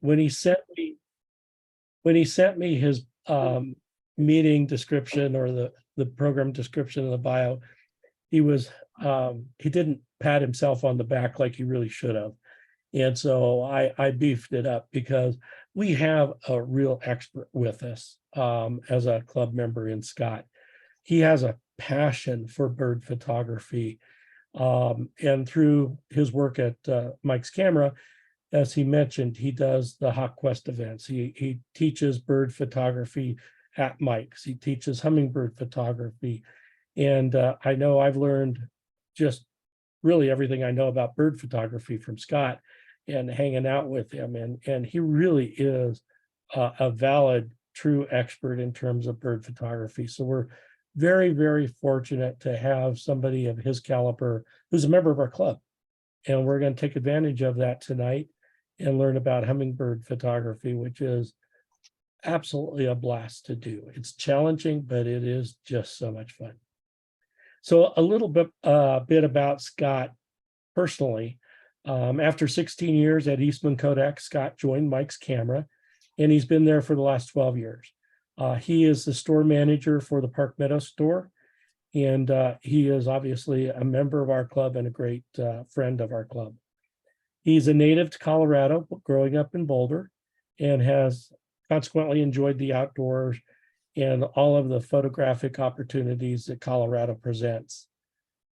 when he sent me his meeting description, or the program description of the bio, he didn't pat himself on the back like he really should have. And so I beefed it up, because we have a real expert with us as a club member in Scott. He has a passion for bird photography. And through his work at Mike's Camera, as he mentioned, he does the HawkQuest events. He teaches bird photography at Mike's. He teaches hummingbird photography. And I know I've learned just really everything I know about bird photography from Scott and hanging out with him. And he really is a valid, true expert in terms of bird photography. So we're very, very fortunate to have somebody of his caliber who's a member of our club. And we're going to take advantage of that tonight and learn about hummingbird photography, which is absolutely a blast to do. It's challenging, but it is just so much fun. So a little bit about Scott personally. After 16 years at Eastman Kodak, Scott joined Mike's Camera, and he's been there for the last 12 years. He is the store manager for the Park Meadow store, and he is obviously a member of our club and a great friend of our club. He's a native to Colorado, growing up in Boulder, and has consequently enjoyed the outdoors and all of the photographic opportunities that Colorado presents.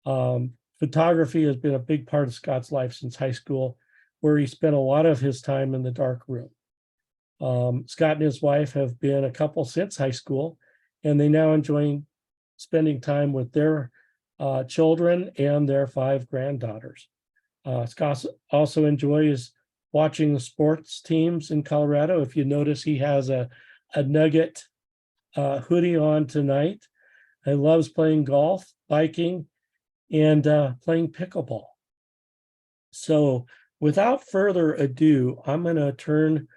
Photography has been a big part of Scott's life since high school, where he spent a lot of his time in the darkroom. Scott and his wife have been a couple since high school, and they now enjoy spending time with their children and their 5 granddaughters. Scott also enjoys watching the sports teams in Colorado. If you notice, he has a Nugget hoodie on tonight. He loves playing golf, biking, and playing pickleball. So without further ado, I'm going to turn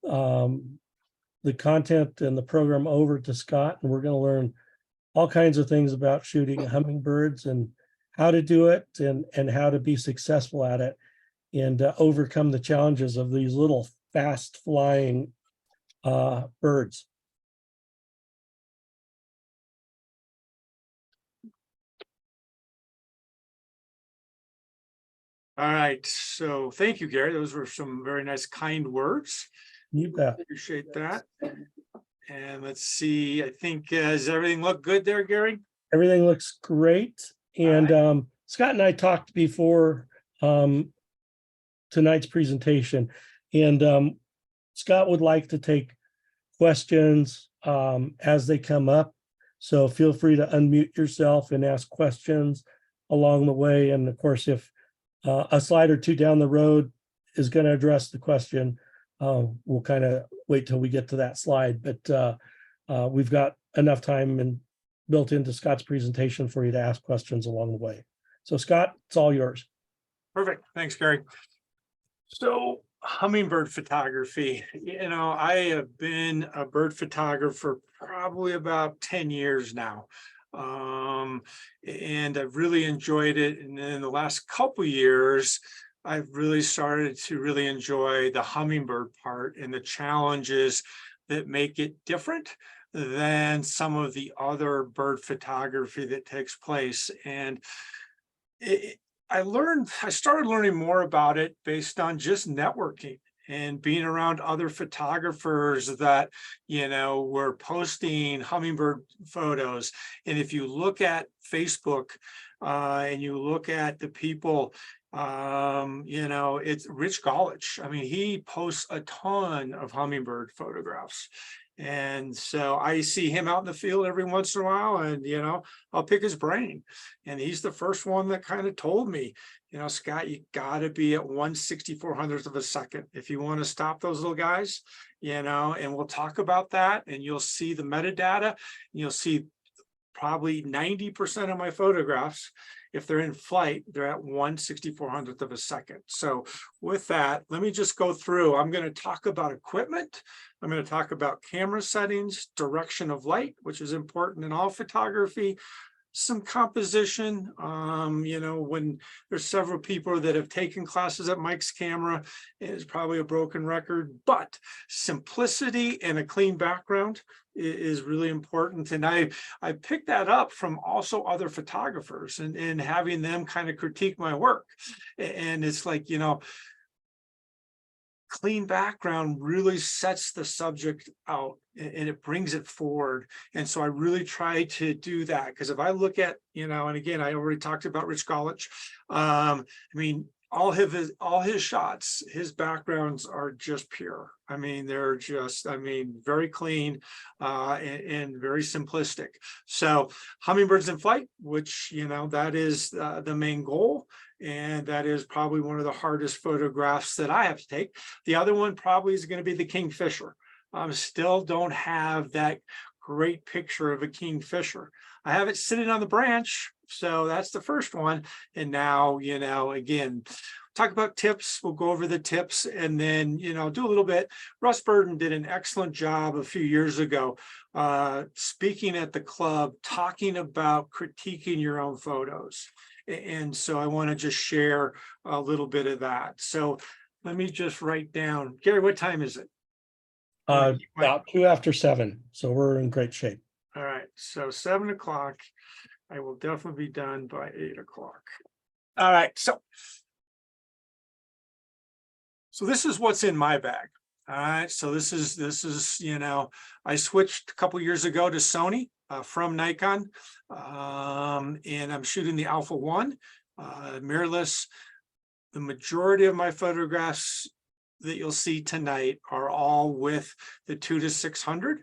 the content and the program over to Scott, and we're going to learn all kinds of things about shooting hummingbirds and how to do it, and how to be successful at it, and overcome the challenges of these little fast flying birds. All right, so thank you, Gary. Those were some very nice, kind words. You bet. Appreciate that. And let's see, I think, does everything look good there, Gary? Everything looks great. And Scott and I talked before tonight's presentation, and Scott would like to take questions as they come up. So feel free to unmute yourself and ask questions along the way. And of course, if a slide or two down the road is going to address the question, we'll kind of wait till we get to that slide. But we've got enough time and built into Scott's presentation for you to ask questions along the way. So Scott, it's all yours. Perfect. Thanks, Gary. So hummingbird photography, I have been a bird photographer probably about 10 years now. And I've really enjoyed it. And then in the last couple of years, I've really started to really enjoy the hummingbird part and the challenges that make it different than some of the other bird photography that takes place. And I started learning more about it based on just networking and being around other photographers that, were posting hummingbird photos. And if you look at Facebook and you look at the people, it's Rich Golich. I mean, he posts a ton of hummingbird photographs. And so I see him out in the field every once in a while, and, I'll pick his brain. And he's the first one that kind of told me, Scott, you got to be at 1/6400th of a second if you want to stop those little guys, and we'll talk about that. And you'll see the metadata. You'll see probably 90% of my photographs, if they're in flight, they're at 1/6400th of a second. So with that, let me just go through. I'm going to talk about equipment. I'm going to talk about camera settings, direction of light, which is important in all photography, some composition. You know, when there's several people that have taken classes at Mike's camera, it's probably a broken record, but simplicity and a clean background is really important. And I picked that up from also other photographers and having them kind of critique my work. And it's like, you know, clean background really sets the subject out and it brings it forward. And so I really try to do that, because if I look at, you know, and again, I already talked about Rich Golich. I mean, all his shots, his backgrounds are just pure. I mean, they're just, I mean, very clean and very simplistic. So Hummingbirds in Flight, which, you know, that is the main goal. And that is probably one of the hardest photographs that I have to take. The other one probably is going to be the Kingfisher. Still don't have that great picture of a Kingfisher. I have it sitting on the branch. So that's the first one. And now, you know, again, talk about tips. We'll go over the tips and then, you know, do a little bit. Russ Burton did an excellent job a few years ago, speaking at the club, talking about critiquing your own photos. And so I want to just share a little bit of that. So let me just write down. Gary, what time is it? About 2 after 7. So we're in great shape. All right. So 7 o'clock. I will definitely be done by 8 o'clock. All right. So this is what's in my bag. All right. So this is, you know, I switched a couple years ago to Sony from Nikon. And I'm shooting the Alpha 1 mirrorless. The majority of my photographs that you'll see tonight are all with the 2-600.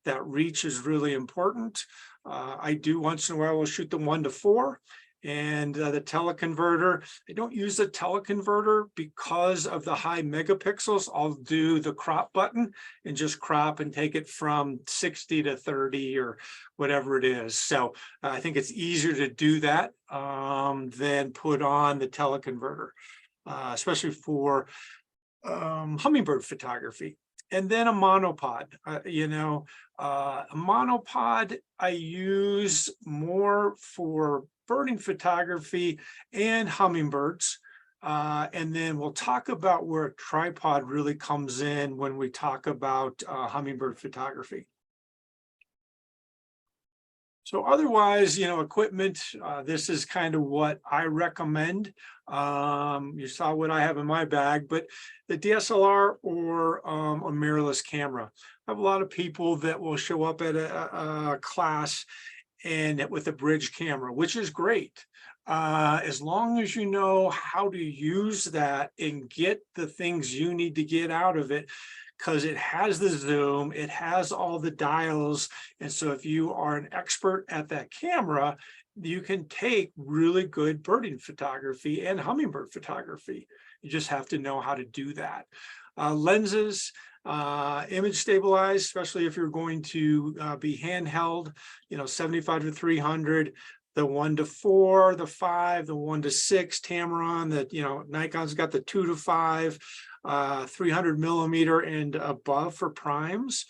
That reach is really important. I do once in a while will shoot the 1:4 and the teleconverter. I don't use the teleconverter because of the high megapixels. I'll do the crop button and just crop and take it from 60 to 30 or whatever it is. So I think it's easier to do that than put on the teleconverter, especially for hummingbird photography. And then a monopod, you know, a monopod I use more for birding photography and hummingbirds. And then we'll talk about where a tripod really comes in when we talk about hummingbird photography. So otherwise, you know, equipment, this is kind of what I recommend. You saw what I have in my bag, but the DSLR or a mirrorless camera. I have a lot of people that will show up at a class and with a bridge camera, which is great. As long as you know how to use that and get the things you need to get out of it, because it has the zoom, it has all the dials. And so if you are an expert at that camera, you can take really good birding photography and hummingbird photography. You just have to know how to do that. Lenses, image stabilized, especially if you're going to be handheld, you know, 75 to 300, the 1:4, the 5, the 1:6 Tamron, that, you know, Nikon's got the 2:5, 300 millimeter and above for primes.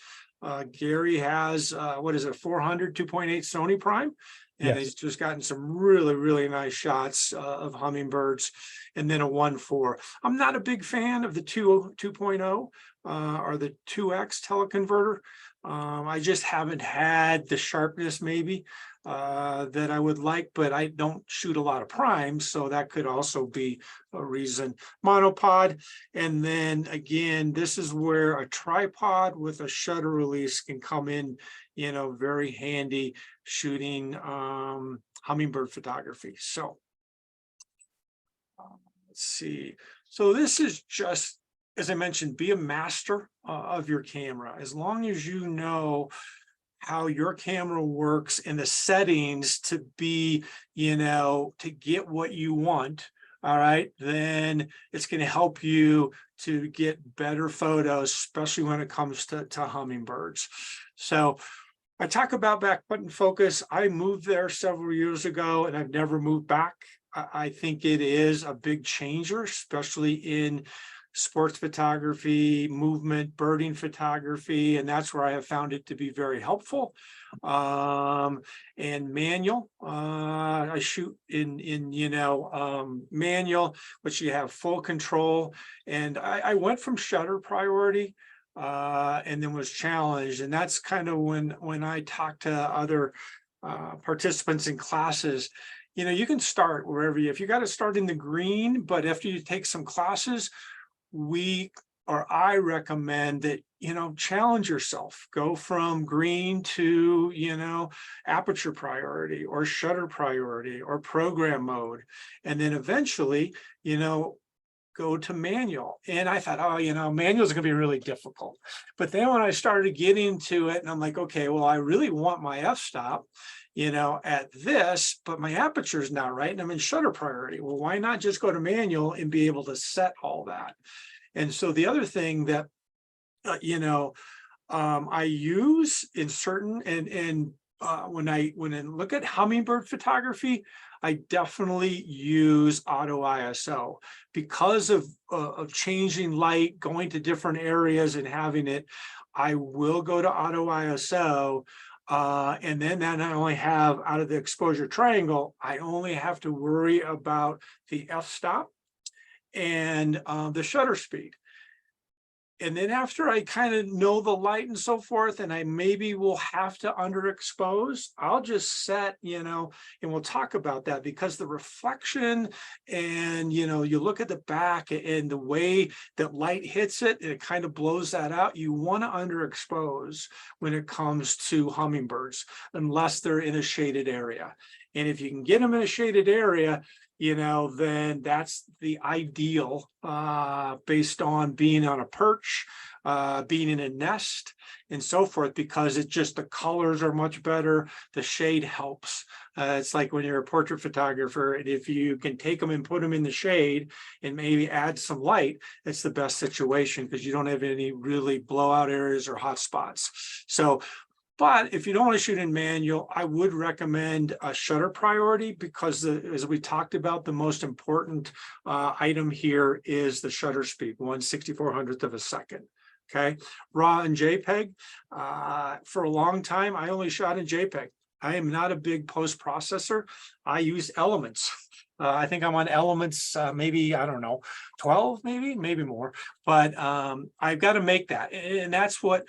Gary has, what is it, 400, 2.8 Sony prime. And he's just gotten some really, really nice shots of hummingbirds. And then a 1:4. I'm not a big fan of the 2.0 or the 2X teleconverter. I just haven't had the sharpness maybe that I would like, but I don't shoot a lot of primes, so that could also be a reason. Monopod, and then again, this is where a tripod with a shutter release can come in, you know, very handy shooting hummingbird photography. So let's see. So this is just, as I mentioned, be a master of your camera. As long as you know how your camera works and the settings to be, you know, to get what you want, all right, then it's going to help you to get better photos, especially when it comes to hummingbirds. So I talk about back button focus. I moved there several years ago and I've never moved back. I think it is a big changer, especially in sports photography, movement, birding photography, and that's where I have found it to be very helpful. And manual, I shoot in manual, which you have full control. And I went from shutter priority and then was challenged. And that's kind of when I talk to other participants in classes, you can start wherever if you got to start in the green, but after you take some classes, I recommend that, challenge yourself, go from green to, aperture priority or shutter priority or program mode. And then eventually, go to manual. And I thought, manual is going to be really difficult. But then when I started getting into it and I'm like, okay, well, I really want my f-stop, at this, but my aperture is not right and I'm in shutter priority. Well, why not just go to manual and be able to set all that? And so the other thing that, I use in certain, when I look at hummingbird photography, I definitely use auto ISO because of changing light, going to different areas and having it. I will go to auto ISO. And then I only have out of the exposure triangle, I only have to worry about the f-stop and the shutter speed. And then after I kind of know the light and so forth, and I maybe will have to underexpose, I'll just set, and we'll talk about that because the reflection and, you look at the back and the way that light hits it, and it kind of blows that out. You want to underexpose when it comes to hummingbirds, unless they're in a shaded area. And if you can get them in a shaded area, then that's the ideal based on being on a perch, being in a nest and so forth, because it's just the colors are much better. The shade helps. It's like when you're a portrait photographer, and if you can take them and put them in the shade and maybe add some light, it's the best situation because you don't have any really blowout areas or hot spots. So, but if you don't want to shoot in manual, I would recommend a shutter priority because as we talked about, the most important item here is the shutter speed, 1/6400th of a second. Okay, RAW and JPEG. For a long time, I only shot in JPEG. I am not a big post processor. I use Elements. I think I'm on Elements, maybe, I don't know, 12, maybe more. But I've got to make that. And that's what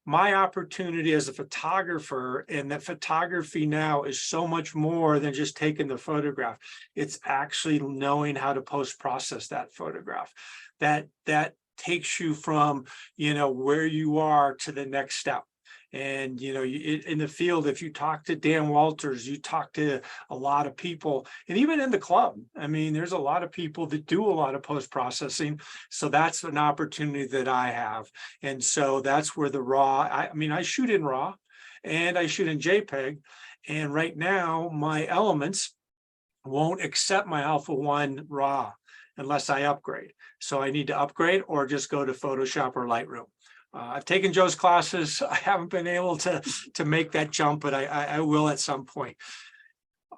my opportunity as a photographer, and that photography now is so much more than just taking the photograph. It's actually knowing how to post-process that photograph. That takes you from, where you are to the next step. And, in the field, if you talk to Dan Walters, you talk to a lot of people, and even in the club, I mean, there's a lot of people that do a lot of post-processing. So that's an opportunity that I have. And so that's where the RAW, I shoot in RAW and I shoot in JPEG. And right now my Elements won't accept my Alpha 1 RAW unless I upgrade. So I need to upgrade or just go to Photoshop or Lightroom. I've taken Joe's classes. I haven't been able to make that jump, but I will at some point.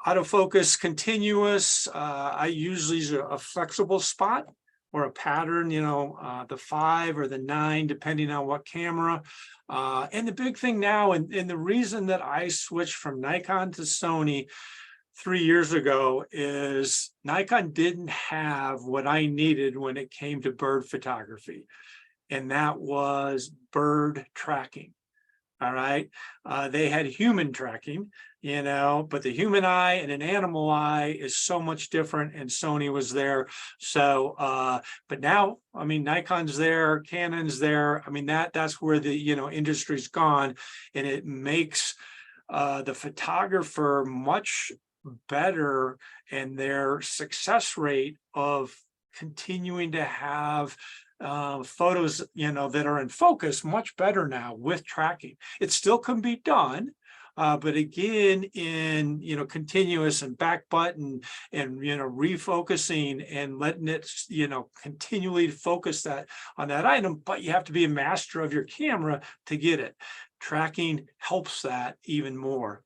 Autofocus continuous. I usually use a flexible spot or a pattern, the 5 or the 9, depending on what camera. And the big thing now, and the reason that I switched from Nikon to Sony 3 years ago is Nikon didn't have what I needed when it came to bird photography. And that was bird tracking. All right. They had human tracking, but the human eye and an animal eye is so much different, and Sony was there. So, but now, Nikon's there, Canon's there. That's where the, industry's gone, and it makes the photographer much better, and their success rate of continuing to have photos, that are in focus much better now with tracking. It still can be done, but again, in continuous and back button and refocusing and letting it continually focus that on that item. But you have to be a master of your camera to get it. Tracking helps that even more.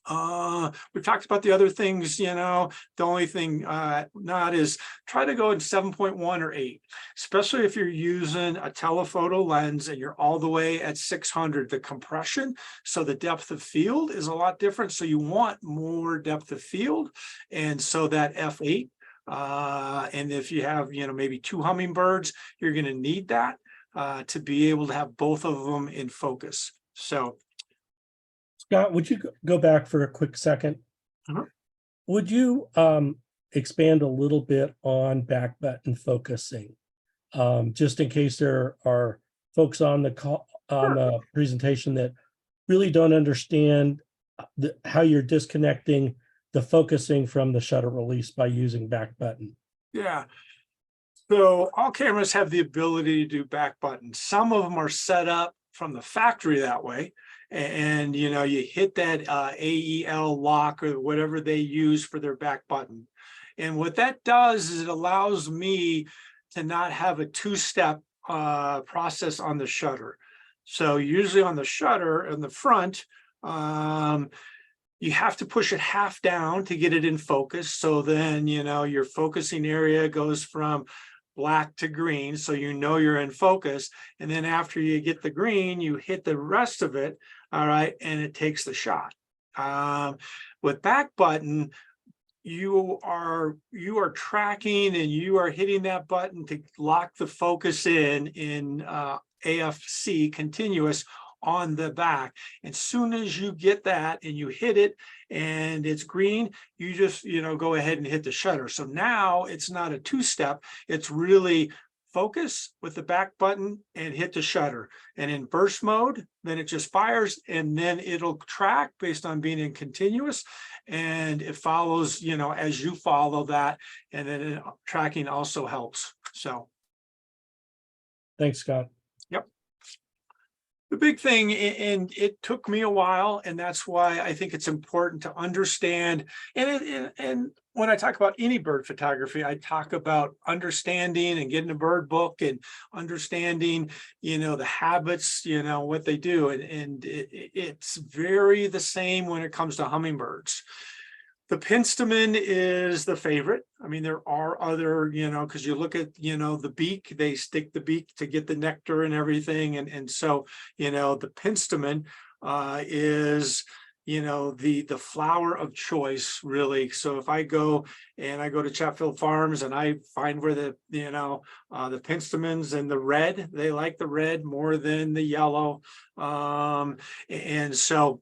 We talked about the other things, the only thing not is try to go in 7.1 or 8, especially if you're using a telephoto lens and you're all the way at 600. The compression, so the depth of field is a lot different. So you want more depth of field. And so that f8, and if you have, maybe 2 hummingbirds, you're going to need that to be able to have both of them in focus. So Scott, would you go back for a quick second? Uh-huh. Would you expand a little bit on back button focusing? Just in case there are folks on the call, on the presentation that really don't understand how you're disconnecting the focusing from the shutter release by using back button. Yeah. So all cameras have the ability to do back buttons. Some of them are set up from the factory that way. And, you hit that AEL lock or whatever they use for their back button. And what that does is it allows me to not have a 2-step process on the shutter. So usually on the shutter in the front, you have to push it half down to get it in focus. So then, your focusing area goes from black to green, so you're in focus. And then after you get the green, you hit the rest of it, all right, and it takes the shot. With back button, you are tracking and you are hitting that button to lock the focus in AFC continuous on the back. As soon as you get that and you hit it and it's green, you just go ahead and hit the shutter. So now it's not a 2-step, it's really focus with the back button and hit the shutter. And in burst mode, then it just fires, and then it'll track based on being in continuous, and it follows as you follow that, and then tracking also helps. So thanks, Scott. Yep. The big thing, and it took me a while, and that's why I think it's important to understand. And when I talk about any bird photography, I talk about understanding and getting a bird book and understanding, the habits, what they do. And it's very the same when it comes to hummingbirds. The Pinstamen is the favorite. I mean, there are other, because you look at, the beak, they stick the beak to get the nectar and everything. And so, the Pinstamen is, the flower of choice, really. So if I go to Chatfield Farms and I find where the Pinstamens and the red, they like the red more than the yellow. And so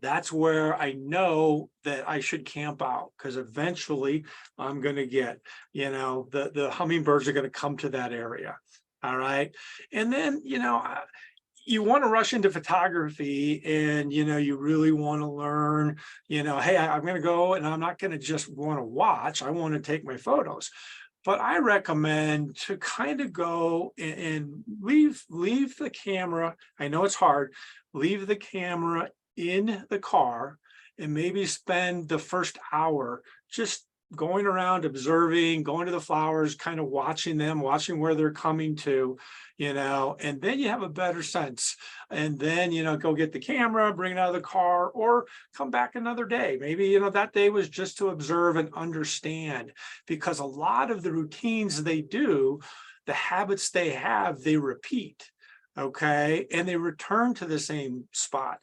that's where I know that I should camp out, because eventually I'm going to get, the hummingbirds are going to come to that area. All right. And then, you want to rush into photography and, you really want to learn, hey, I'm going to go and I'm not going to just want to watch. I want to take my photos. But I recommend to kind of go and leave the camera. I know it's hard. Leave the camera in the car and maybe spend the first hour just going around, observing, going to the flowers, kind of watching them, watching where they're coming to, and then you have a better sense. And then, go get the camera, bring it out of the car, or come back another day. Maybe, that day was just to observe and understand, because a lot of the routines they do, the habits they have, they repeat. Okay. And they return to the same spot.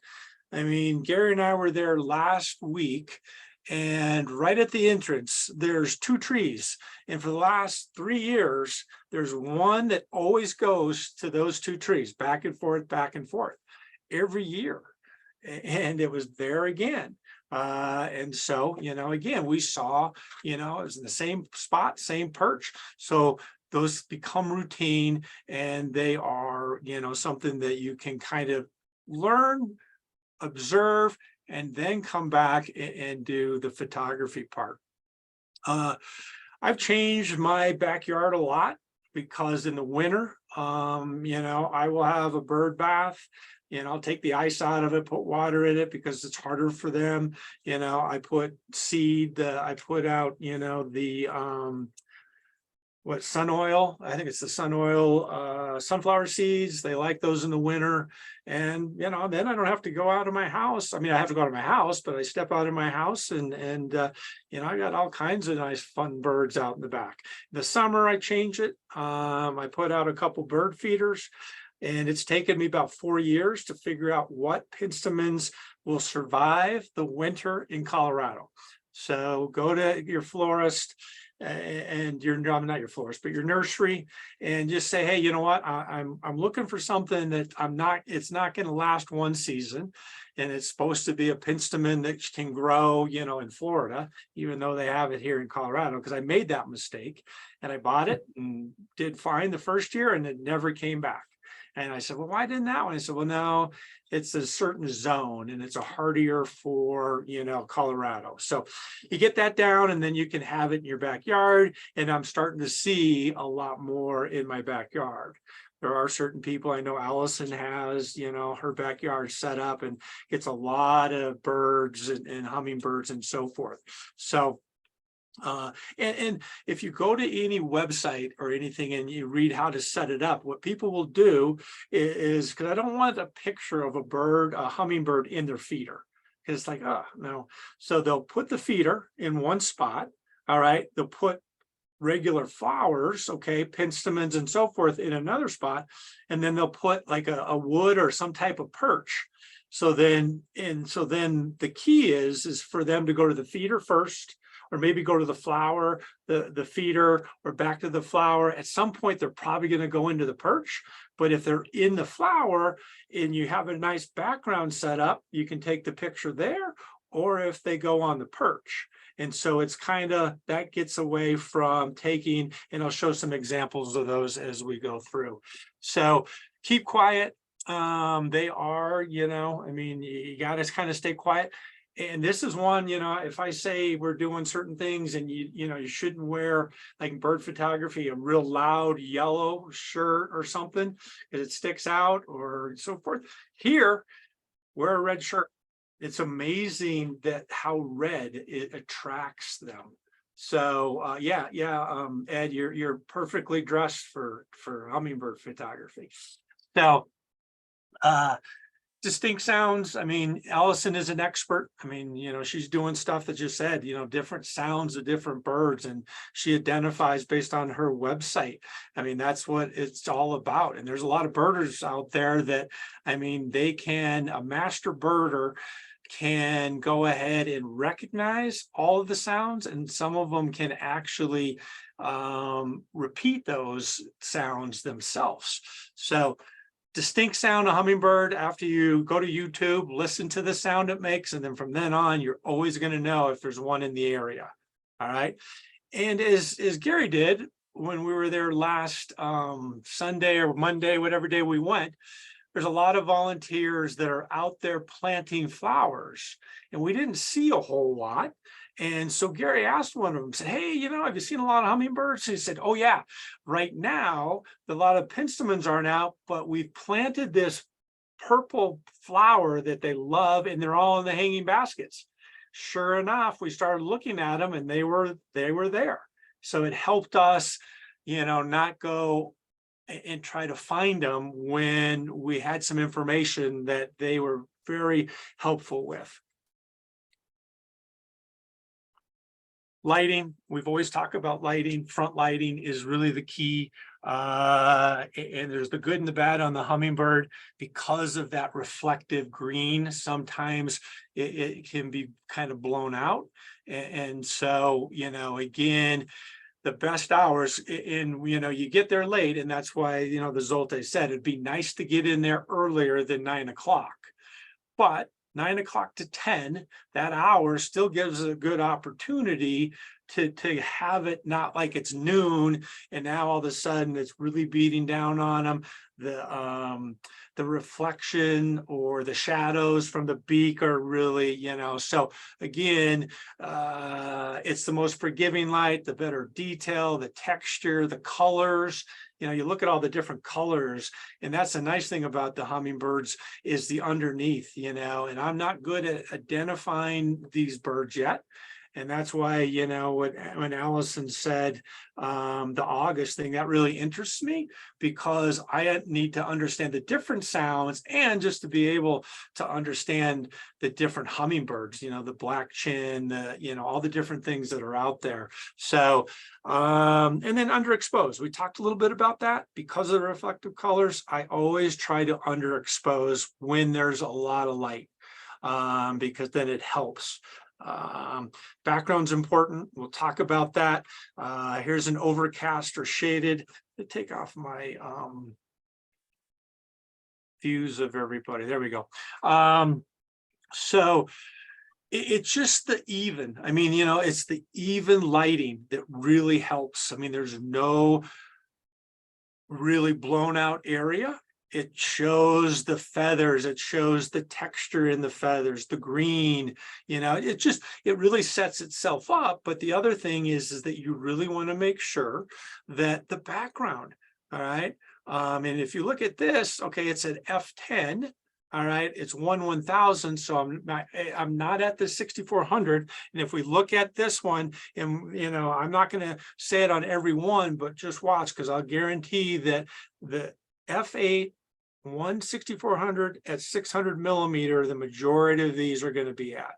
I mean, Gary and I were there last week, and right at the entrance, there's 2 trees. And for the last 3 years, there's one that always goes to those 2 trees, back and forth, every year. And it was there again. And so, again, we saw, it was in the same spot, same perch. So those become routine, and they are, something that you can kind of learn, observe, and then come back and do the photography part. I've changed my backyard a lot, because in the winter, I will have a bird bath. I'll take the ice out of it, put water in it, because it's harder for them. I put seed, I put out, what, sun oil. I think it's the sun oil, sunflower seeds. They like those in the winter. And, then I don't have to go out of my house. I mean, I have to go out of my house, but I step out of my house and I got all kinds of nice fun birds out in the back. In the summer, I change it. I put out a couple bird feeders, and it's taken me about 4 years to figure out what penstemons will survive the winter in Colorado. So go to your florist and not your florist, but your nursery, and just say, hey, you know what? I'm looking for something that it's not going to last one season. And it's supposed to be a penstemon that can grow, in Florida, even though they have it here in Colorado, because I made that mistake and I bought it and did fine the first year and it never came back. And I said, well, why didn't that one? I said, well, no, it's a certain zone and it's a hardier for, Colorado. So you get that down and then you can have it in your backyard. And I'm starting to see a lot more in my backyard. There are certain people, I know Allison has, her backyard set up and gets a lot of birds and hummingbirds and so forth. So and if you go to any website or anything and you read how to set it up, what people will do is, because I don't want a picture of a hummingbird in their feeder. It's like, oh, no. So they'll put the feeder in one spot. All right. They'll put regular flowers, okay, penstemons and so forth in another spot. And then they'll put like a wood or some type of perch. So then the key is for them to go to the feeder first, or maybe go to the flower, the feeder, or back to the flower. At some point, they're probably going to go into the perch. But if they're in the flower and you have a nice background set up, you can take the picture there, or if they go on the perch. And so it's kind of, that gets away from taking, and I'll show some examples of those as we go through. So keep quiet. They are, you got to kind of stay quiet. And this is one, if I say we're doing certain things and you shouldn't wear, like bird photography, a real loud yellow shirt or something because it sticks out or so forth. Here, wear a red shirt. It's amazing that how red it attracts them. So Ed, you're perfectly dressed for hummingbird photography. So distinct sounds. I mean, Allison is an expert. I mean, she's doing stuff that you said, different sounds of different birds, and she identifies based on her website. I mean, that's what it's all about. And there's a lot of birders out there that, a master birder can go ahead and recognize all of the sounds, and some of them can actually repeat those sounds themselves. So distinct sound of hummingbird, after you go to YouTube, listen to the sound it makes, and then from then on, you're always going to know if there's one in the area. All right. And as Gary did when we were there last Sunday or Monday, whatever day we went, there's a lot of volunteers that are out there planting flowers, and we didn't see a whole lot. And so Gary asked one of them, said, hey, have you seen a lot of hummingbirds? He said, oh, yeah, right now, a lot of penstemons aren't out, but we've planted this purple flower that they love, and they're all in the hanging baskets. Sure enough, we started looking at them, and they were there. So it helped us, not go and try to find them when we had some information that they were very helpful with. Lighting, we've always talked about lighting. Front lighting is really the key. And there's the good and the bad on the hummingbird. Because of that reflective green, sometimes it can be kind of blown out. And so, again, the best hours you get there late, and that's why, the Zolte said it'd be nice to get in there earlier than 9 o'clock. But 9 o'clock to 10, that hour still gives a good opportunity to have it not like it's noon and now all of a sudden it's really beating down on them. The reflection or the shadows from the beak are really, so again, it's the most forgiving light, the better detail, the texture, the colors. You look at all the different colors, and that's the nice thing about the hummingbirds is the underneath, and I'm not good at identifying these birds yet. And that's why, you know, when Allison said the August thing, that really interests me, because I need to understand the different sounds, and just to be able to understand the different hummingbirds, you know, the black chin, the, you know, all the different things that are out there. So, and then underexposed, we talked a little bit about that. Because of the reflective colors, I always try to underexpose when there's a lot of light, because then it helps. Background's important. We'll talk about that. Here's an overcast or shaded. To take off my views of everybody. There we go. So it's just the even. I mean, you know, it's the even lighting that really helps. I mean, there's no really blown out area. It shows the feathers, it shows the texture in the feathers, the green, you know, it really sets itself up. But the other thing is that you really want to make sure that the background, all right. And if you look at this, okay, it's at f10. All right, it's 1/1000, so I'm not at the 6400. And if we look at this one, and you know, I'm not going to say it on every one, but just watch, because I'll guarantee that the f8 1/6400 at 600 millimeter, the majority of these are going to be at.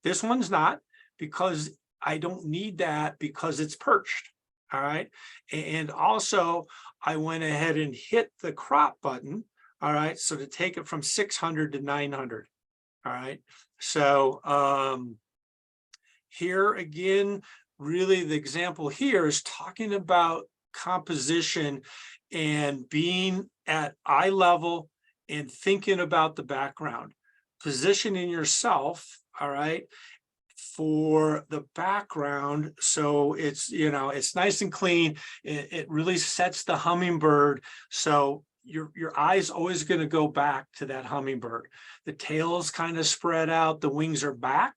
This one's not, because I don't need that, because it's perched. All right, and also I went ahead and hit the crop button. All right, so to take it from 600 to 900. All right, so here again, really the example here is talking about composition and being at eye level and thinking about the background, positioning yourself, all right, for the background. So it's, you know, it's nice and clean. It really sets the hummingbird. So your eye's always going to go back to that hummingbird. The tail's kind of spread out, the wings are back.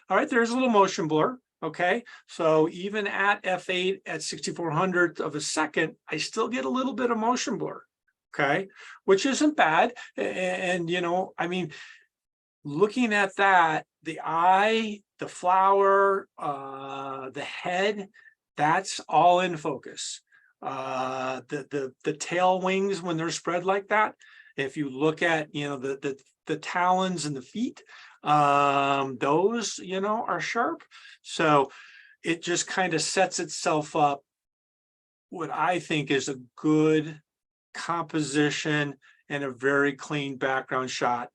All right, there's a little motion blur. Okay, so even at f8 at 6400th of a second, I still get a little bit of motion blur. Okay, which isn't bad. And you know, I mean, looking at that, the eye, the flower, the head, that's all in focus. The tail wings, when they're spread like that, if you look at, you know, the talons and the feet, those, you know, are sharp. So it just kind of sets itself up, what I think is a good composition and a very clean background shot.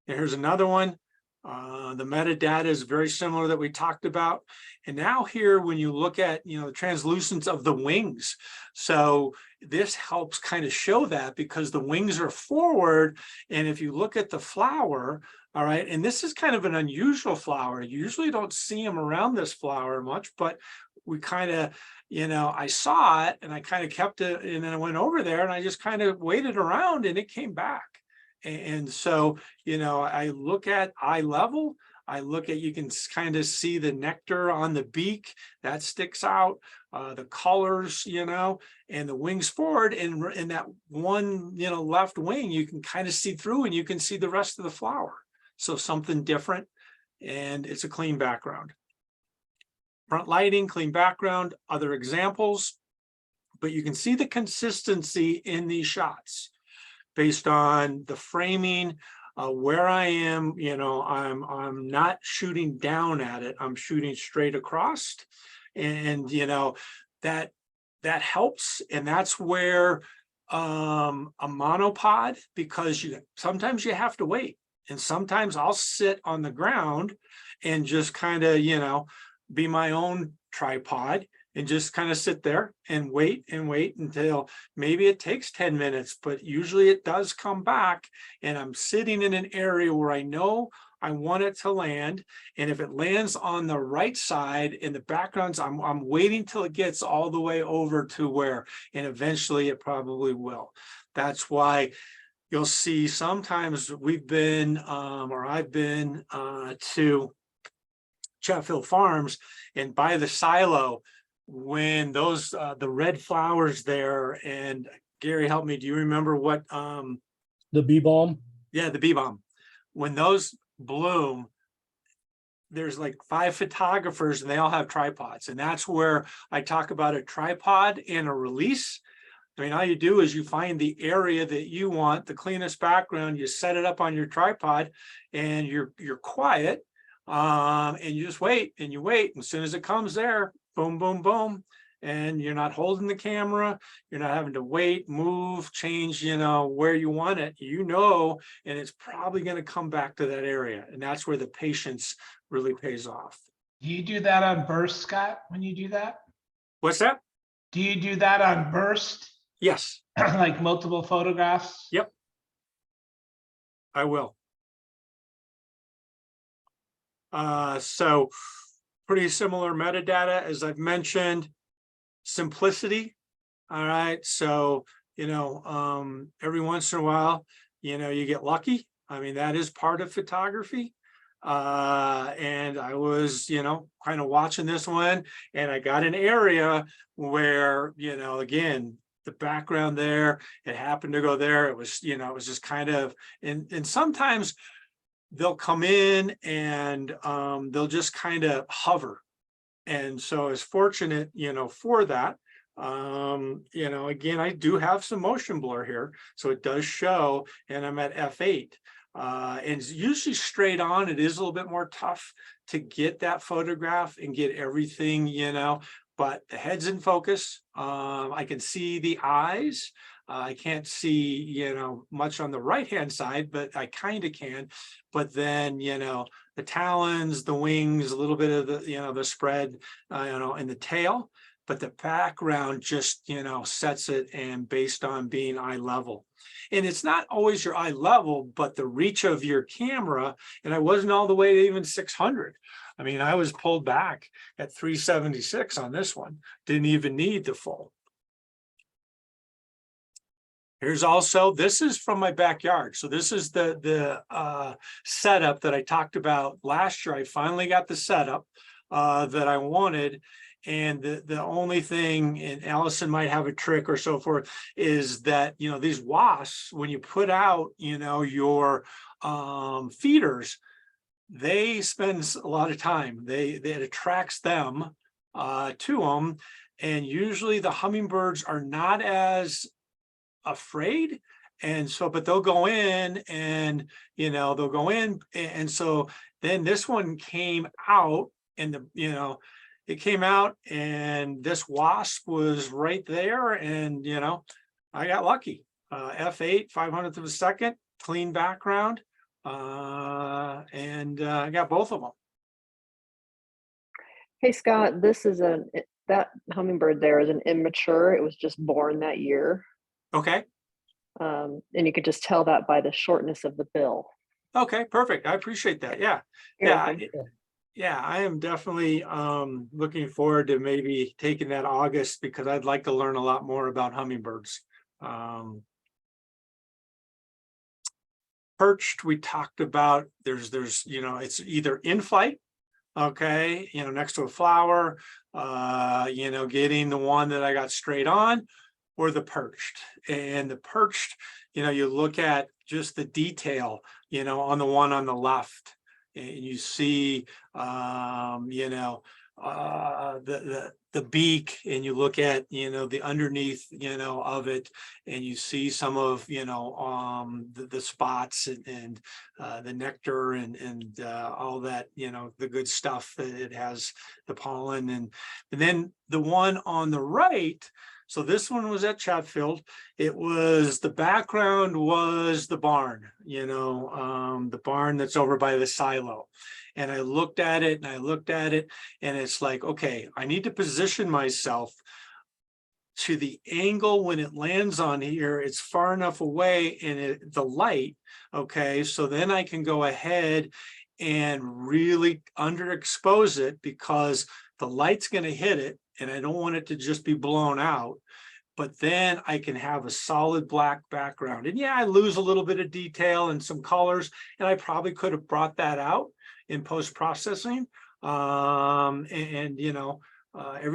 And here's another one. The metadata is very similar that we talked about. And now here, when you look at, you know, the translucence of the wings, so this helps kind of show that, because the wings are forward. And if you look at the flower, all right, and this is kind of an unusual flower. You usually don't see them around this flower much, but we kind of, you know, I saw it and I kind of kept it, and then I went over there and I just kind of waited around and it came back. And so, you know, I look at eye level, I look at, you can kind of see the nectar on the beak that sticks out, the colors, you know, and the wings forward, and in that one, you know, left wing, you can kind of see through and you can see the rest of the flower. So something different, and it's a clean background. Front lighting, clean background, other examples, but you can see the consistency in these shots based on the framing, where I am. You know, I'm not shooting down at it, I'm shooting straight across. And you know, that helps. And that's where a monopod, because sometimes you have to wait, and sometimes I'll sit on the ground and just kind of, you know, be my own tripod and just kind of sit there and wait until maybe it takes 10 minutes, but usually it does come back, and I'm sitting in an area where I know I want it to land. And if it lands on the right side in the backgrounds, I'm waiting till it gets all the way over to where, and eventually it probably will. That's why you'll see sometimes we've been, or I've been to Chatfield Farms, and by the silo, when those the red flowers there, and Gary, help me, do you remember what The bee balm. yeah, the bee balm, when those bloom, there's like 5 photographers and they all have tripods. And that's where I talk about a tripod and a release. I mean, all you do is you find the area that you want, the cleanest background, you set it up on your tripod and you're quiet. And you just wait and you wait. And as soon as it comes there, boom, boom, boom. And you're not holding the camera. You're not having to wait, move, change, where you want it, and it's probably going to come back to that area. And that's where the patience really pays off. Do you do that on burst, Scott, when you do that? What's that? Do you do that on burst? Yes. Like multiple photographs? Yep. I will. So pretty similar metadata, as I've mentioned. Simplicity. All right. So, every once in a while, you get lucky. I mean, that is part of photography. And I was, kind of watching this one, and I got an area where, again, the background there, it happened to go there. It was, it was just kind of, and sometimes they'll come in and they'll just kind of hover. And so I was fortunate, for that. Again, I do have some motion blur here, so it does show, and I'm at f8. And it's usually straight on. It is a little bit more tough to get that photograph and get everything, but the head's in focus. I can see the eyes. I can't see, much on the right-hand side, but I kind of can. But then, the talons, the wings, a little bit of the, the spread, and the tail. But the background just, sets it, and based on being eye level. And it's not always your eye level, but the reach of your camera. And I wasn't all the way to even 600. I mean, I was pulled back at 376 on this one. Didn't even need the full. Here's also, this is from my backyard. So this is the setup that I talked about last year. I finally got the setup that I wanted. And the only thing, and Allison might have a trick or so forth, is that, these wasps, when you put out, your feeders, they spend a lot of time. It attracts them to them. And usually the hummingbirds are not as afraid. And so, but they'll go in and, they'll go in. And so then this one came out, and it came out, and this wasp was right there. And, I got lucky. F8, 500th of a second, clean background. And I got both of them. Hey, Scott, that hummingbird there is an immature. It was just born that year. Okay. And you could just tell that by the shortness of the bill. Okay, perfect. I appreciate that. Yeah. Yeah, I am definitely looking forward to maybe taking that August, because I'd like to learn a lot more about hummingbirds. Perched, we talked about, there's it's either in flight, okay, next to a flower, getting the one that I got straight on, or the perched. And the perched, you look at just the detail, on the one on the left, and you see, the beak, and you look at, the underneath, of it, and you see some of, the spots and the nectar and all that, the good stuff that it has, the pollen. And then the one on the right, so this one was at Chatfield. It was, the background was the barn, the barn that's over by the silo. And I looked at it, and it's like, okay, I need to position myself to the angle when it lands on here. It's far enough away, and the light, okay, so then I can go ahead and really underexpose it, because the light's going to hit it, and I don't want it to just be blown out. But then I can have a solid black background. And yeah, I lose a little bit of detail and some colors, and I probably could have brought that out in post-processing. Every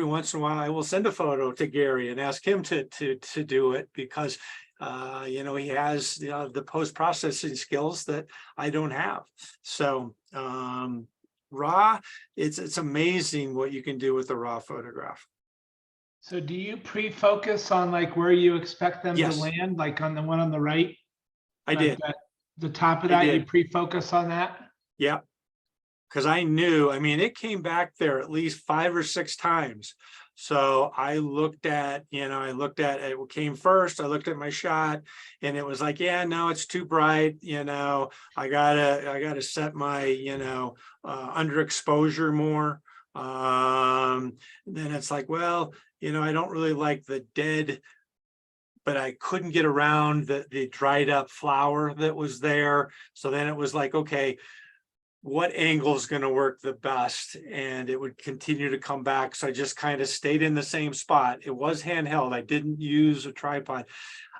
once in a while I will send a photo to Gary and ask him to do it, because he has the post-processing skills that I don't have. So raw, it's amazing what you can do with the raw photograph. So do you pre-focus on like where you expect them to Yes. land, like on the one on the right? I Like did. the top of I that, you did. pre-focus on that? Yeah. Because I knew, I mean, it came back there at least 5 or 6 times. So I looked at, it came first, I looked at my shot and it was like, yeah, no, it's too bright. I gotta set my, underexposure more. Then it's like, well, I don't really like the dead, but I couldn't get around the dried up flower that was there. So then it was like, okay, what angle is going to work the best? And it would continue to come back. So I just kind of stayed in the same spot. It was handheld. I didn't use a tripod.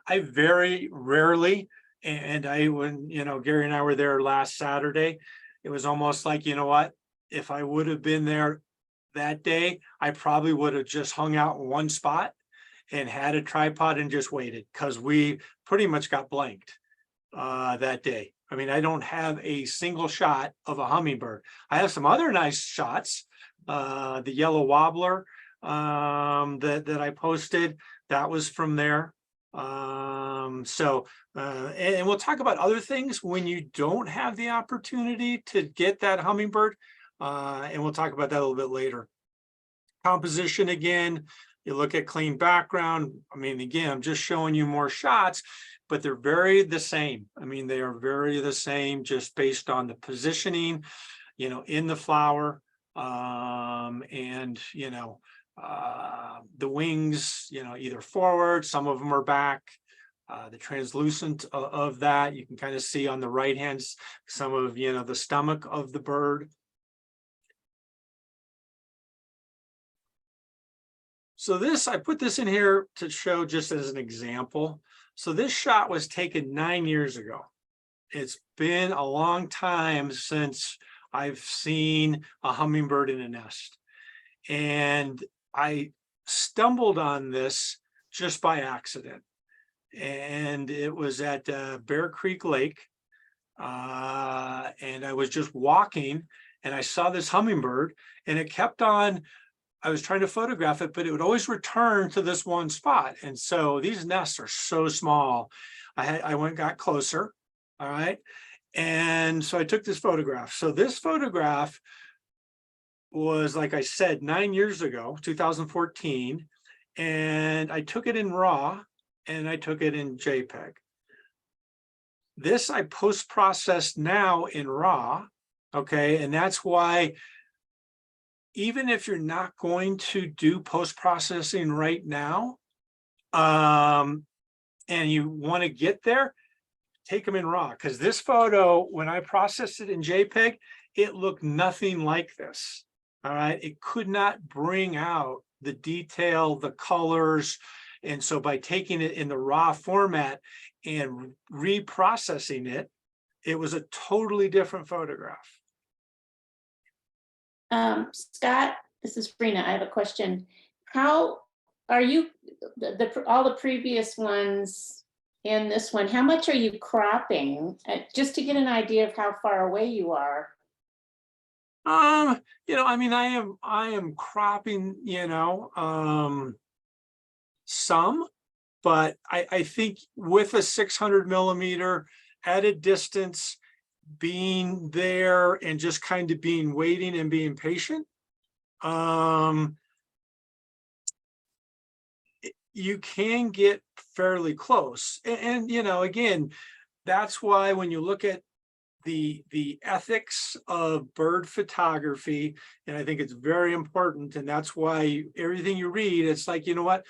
I very rarely, and when Gary and I were there last Saturday, it was almost like, you know what, if I would have been there that day, I probably would have just hung out in one spot and had a tripod and just waited, because we pretty much got blanked that day. I mean, I don't have a single shot of a hummingbird. I have some other nice shots. The yellow wobbler that I posted, that was from there. And we'll talk about other things when you don't have the opportunity to get that hummingbird. And we'll talk about that a little bit later. Composition again, you look at clean background. I mean, again, I'm just showing you more shots, but they're very the same. I mean, they are very the same, just based on the positioning, in the flower, and the wings, either forward, some of them are back. The translucent of that, you can kind of see on the right hand, some of, the stomach of the bird. So I put this in here to show just as an example. So this shot was taken 9 years ago. It's been a long time since I've seen a hummingbird in a nest. And I stumbled on this just by accident. And it was at Bear Creek Lake. And I was just walking and I saw this hummingbird and it kept on. I was trying to photograph it, but it would always return to this one spot. And so these nests are so small. I went, got closer. All right. And so I took this photograph. So this photograph was, like I said, 9 years ago, 2014. And I took it in RAW and I took it in JPEG. This I post-processed now in RAW. Okay. And that's why, even if you're not going to do post-processing right now, and you want to get there, take them in RAW. Because this photo, when I processed it in JPEG, it looked nothing like this. All right. It could not bring out the detail, the colors. And so by taking it in the RAW format and reprocessing it, it was a totally different photograph. Scott, this is Frina. I have a question. How are you, all the previous ones and this one, how much are you cropping? Just to get an idea of how far away you are. I mean, I am cropping, some, but I think with a 600 millimeter at a distance, being there and just kind of waiting and being patient, you can get fairly close. And again, that's why when you look at the ethics of bird photography, and I think it's very important, and that's why everything you read, it's like, you know what,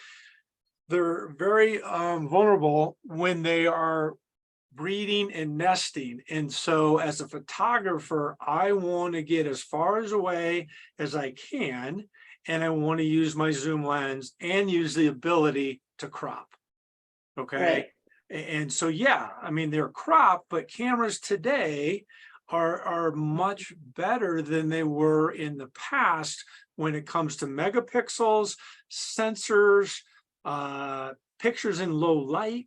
they're very vulnerable when they are breeding and nesting. And so as a photographer, I want to get as far away as I can, and I want to use my zoom lens and use the ability to crop. Okay. Right. And so, yeah, I mean, they're cropped, but cameras today are much better than they were in the past when it comes to megapixels, sensors, pictures in low light.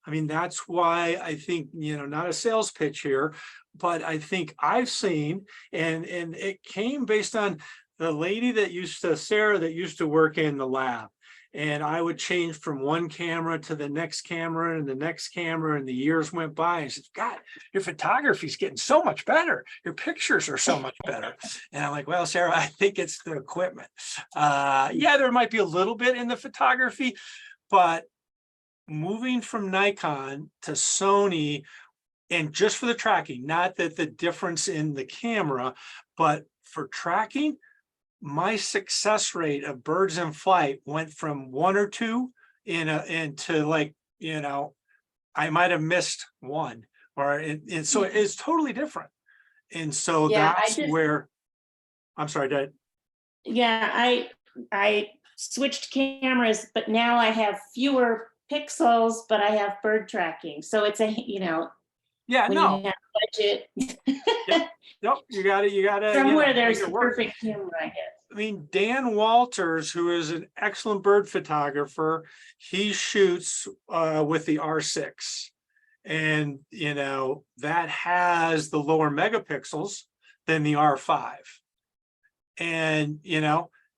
I mean, that's why I think, not a sales pitch here, but I think I've seen, and it came based on the lady Sarah, that used to work in the lab. And I would change from one camera to the next camera and the next camera, and the years went by. And I said, God, your photography's getting so much better. Your pictures are so much better. And I'm like, well, Sarah, I think it's the equipment. Yeah, there might be a little bit in the photography, but moving from Nikon to Sony, and just for the tracking, not that the difference in the camera, but for tracking, my success rate of birds in flight went from 1 or 2 into like, I might have missed 1, and so it's totally different. And so Yeah, that's where, I'm sorry, Dad. Yeah, I switched cameras, but now I have fewer pixels, but I have bird tracking. So it's Yeah, when no. you have budget. Nope, you gotta. Somewhere there's make it the work. perfect camera, I guess. I mean, Dan Walters, who is an excellent bird photographer, he shoots with the R6. And, that has the lower megapixels than the R5. And,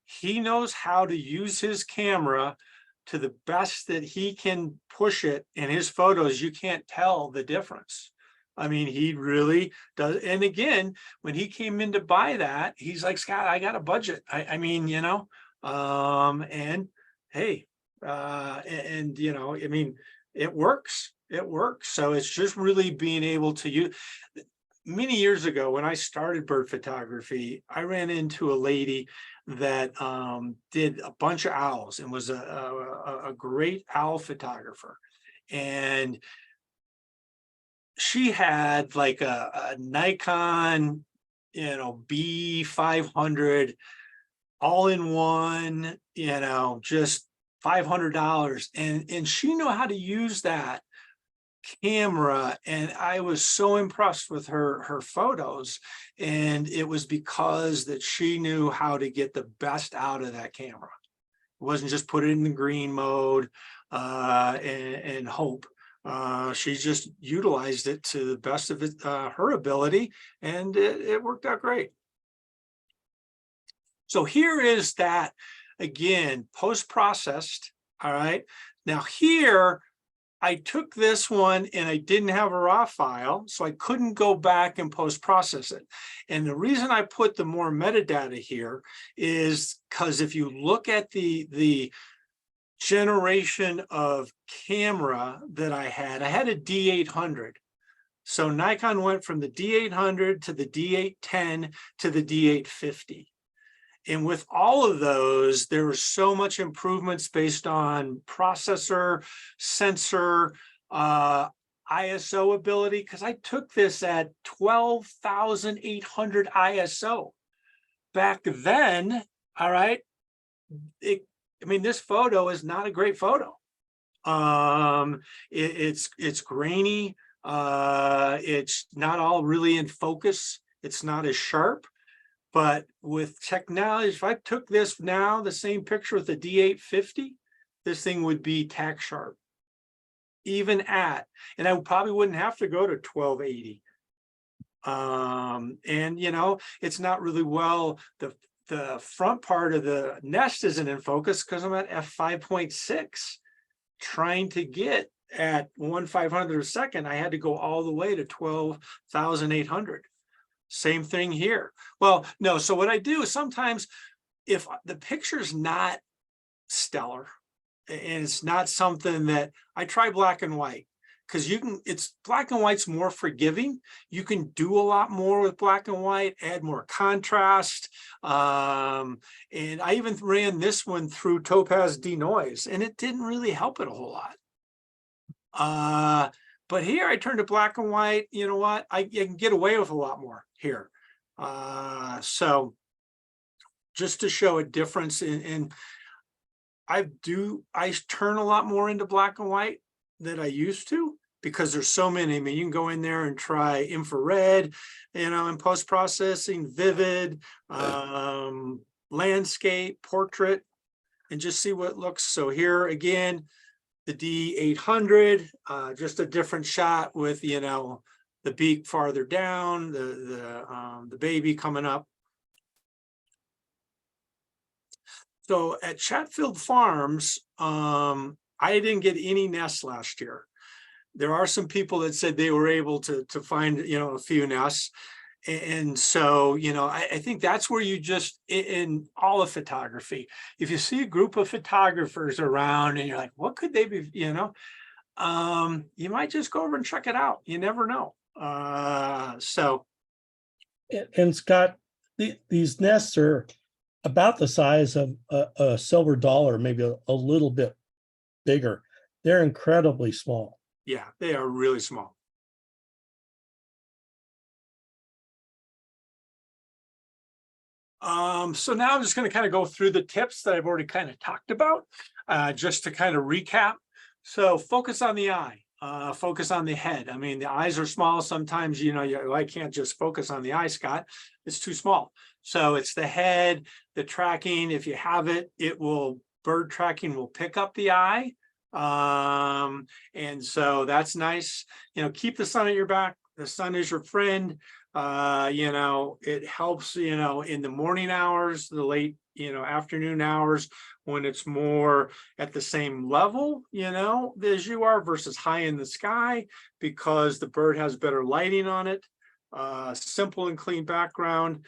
he knows how to use his camera to the best that he can push it. In his photos, you can't tell the difference. I mean, he really does. And again, when he came in to buy that, he's like, Scott, I got a budget. I mean, and hey, I mean, it works. It works. So it's just really being able to use. Many years ago, when I started bird photography, I ran into a lady that did a bunch of owls and was a great owl photographer. And she had like a Nikon, B500 all in one, just $500. And she knew how to use that camera, and I was so impressed with her photos. And it was because that she knew how to get the best out of that camera. It wasn't just put it in the green mode and hope. She just utilized it to the best of her ability, and it worked out great. So here is that, again, post-processed. All right. Now here, I took this one and I didn't have a raw file, so I couldn't go back and post-process it. And the reason I put the more metadata here is because if you look at the generation of camera that I had a D800. So Nikon went from the D800 to the D810 to the D850. And with all of those, there was so much improvements based on processor, sensor, ISO ability, because I took this at 12,800 ISO. Back then, all right, this photo is not a great photo. It's grainy. It's not all really in focus. It's not as sharp. But with technology, if I took this now, the same picture with the D850, this thing would be tack sharp. Even and I probably wouldn't have to go to 1280. And it's not really well, the front part of the nest isn't in focus because I'm at f5.6 trying to get at 1/500th of a second. I had to go all the way to 12,800. Same thing here. Well, no, so what I do is sometimes if the picture's not stellar and it's not something that I try black and white, because it's black and white's more forgiving. You can do a lot more with black and white, add more contrast. And I even ran this one through Topaz denoise, and it didn't really help it a whole lot. But here I turned to black and white. You know what? I can get away with a lot more here. So just to show a difference in I turn a lot more into black and white than I used to, because there's so many. I mean, you can go in there and try infrared, in post-processing, vivid, landscape, portrait, and just see what it looks. So here again, the D800, just a different shot with, you know, the beak farther down, the baby coming up. So at Chatfield Farms, I didn't get any nests last year. There are some people that said they were able to find, you know, a few nests. And so, you know, I think that's where you just, in all of photography, if you see a group of photographers around and you're like, what could they be, you know, you might just go over and check it out. You never know. So. And Scott, these nests are about the size of a silver dollar, maybe a little bit bigger. They're incredibly small. Yeah, they are really small. So now I'm just going to kind of go through the tips that I've already kind of talked about, just to kind of recap. So focus on the eye, focus on the head. I mean, the eyes are small. Sometimes, you know, I can't just focus on the eye, Scott. It's too small. So it's the head, the tracking. If you have it, bird tracking will pick up the eye. And so that's nice. You know, keep the sun at your back. The sun is your friend. You know, it helps, you know, in the morning hours, the late, you know, afternoon hours, when it's more at the same level, you know, as you are versus high in the sky, because the bird has better lighting on it. Simple and clean background.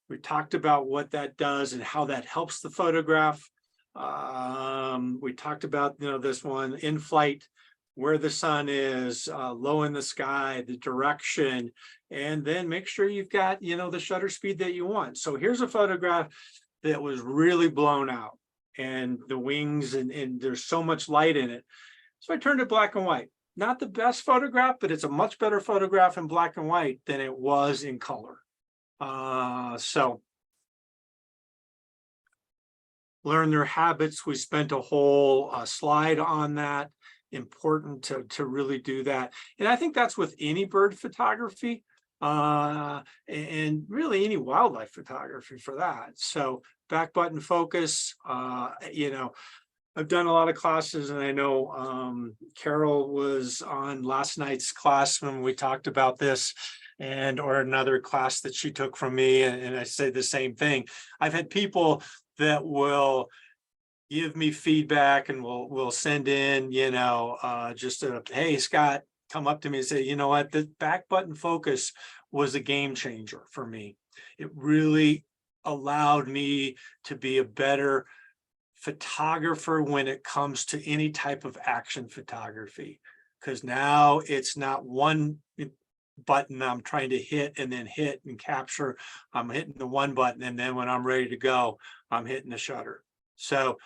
We talked about what that does and how that helps the photograph. We talked about, you know, this one in flight, where the sun is, low in the sky, the direction, and then make sure you've got, you know, the shutter speed that you want. So here's a photograph that was really blown out, and the wings, and there's so much light in it. So I turned it black and white. Not the best photograph, but it's a much better photograph in black and white than it was in color. So learn their habits. We spent a whole slide on that. Important to really do that. And I think that's with any bird photography, and really any wildlife photography for that. So back button focus, you know, I've done a lot of classes, and I know Carol was on last night's class when we talked about this, or another class that she took from me, and I say the same thing. I've had people that will give me feedback and we'll send in, you know, just a, hey, Scott, come up to me and say, you know what, the back button focus was a game changer for me. It really allowed me to be a better photographer when it comes to any type of action photography, because now it's not one button I'm trying to hit and then hit and capture. I'm hitting the one button, and then when I'm ready to go, I'm hitting the shutter. So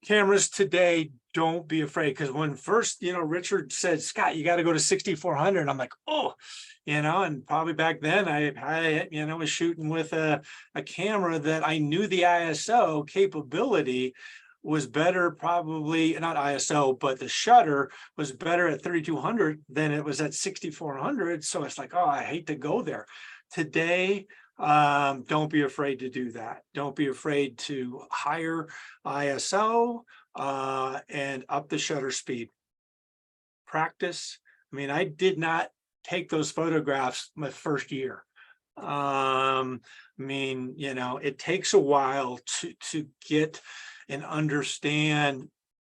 cameras today, don't be afraid, because when first, you know, Richard said, Scott, you got to go to 6400, I'm like, oh, you know, and probably back then I you know, was shooting with a camera that I knew the ISO capability was better, probably not ISO, but the shutter was better at 3200 than it was at 6400. So it's like, oh, I hate to go there. Today, don't be afraid to do that. Don't be afraid to higher ISO and up the shutter speed. Practice. I mean, I did not take those photographs my first year. I mean, you know, it takes a while to get and understand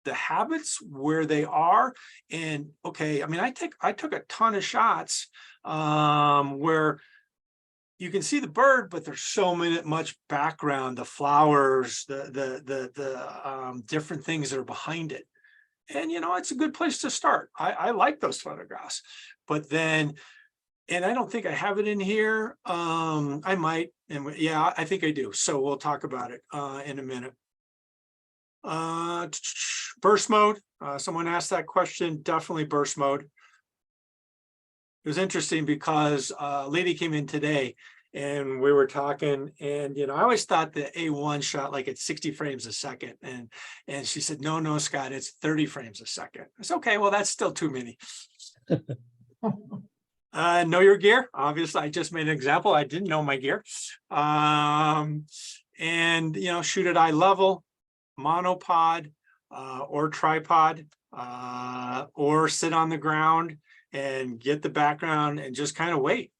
the habits, where they are. And okay, I mean, I took a ton of shots where you can see the bird, but there's so much background, the flowers, the different things that are behind it. And, you know, it's a good place to start. I like those photographs, but then, and I don't think I have it in here. I might, and yeah, I think I do. So we'll talk about it in a minute. Burst mode. Someone asked that question. Definitely burst mode. It was interesting because a lady came in today and we were talking, and, you know, I always thought the A1 shot like at 60 frames a second. And she said, no, Scott, it's 30 frames a second. I said, okay, well, that's still too many. Know your gear. Obviously, I just made an example. I didn't know my gear. And, you know, shoot at eye level, monopod or tripod. or sit on the ground and get the background and just kind of wait.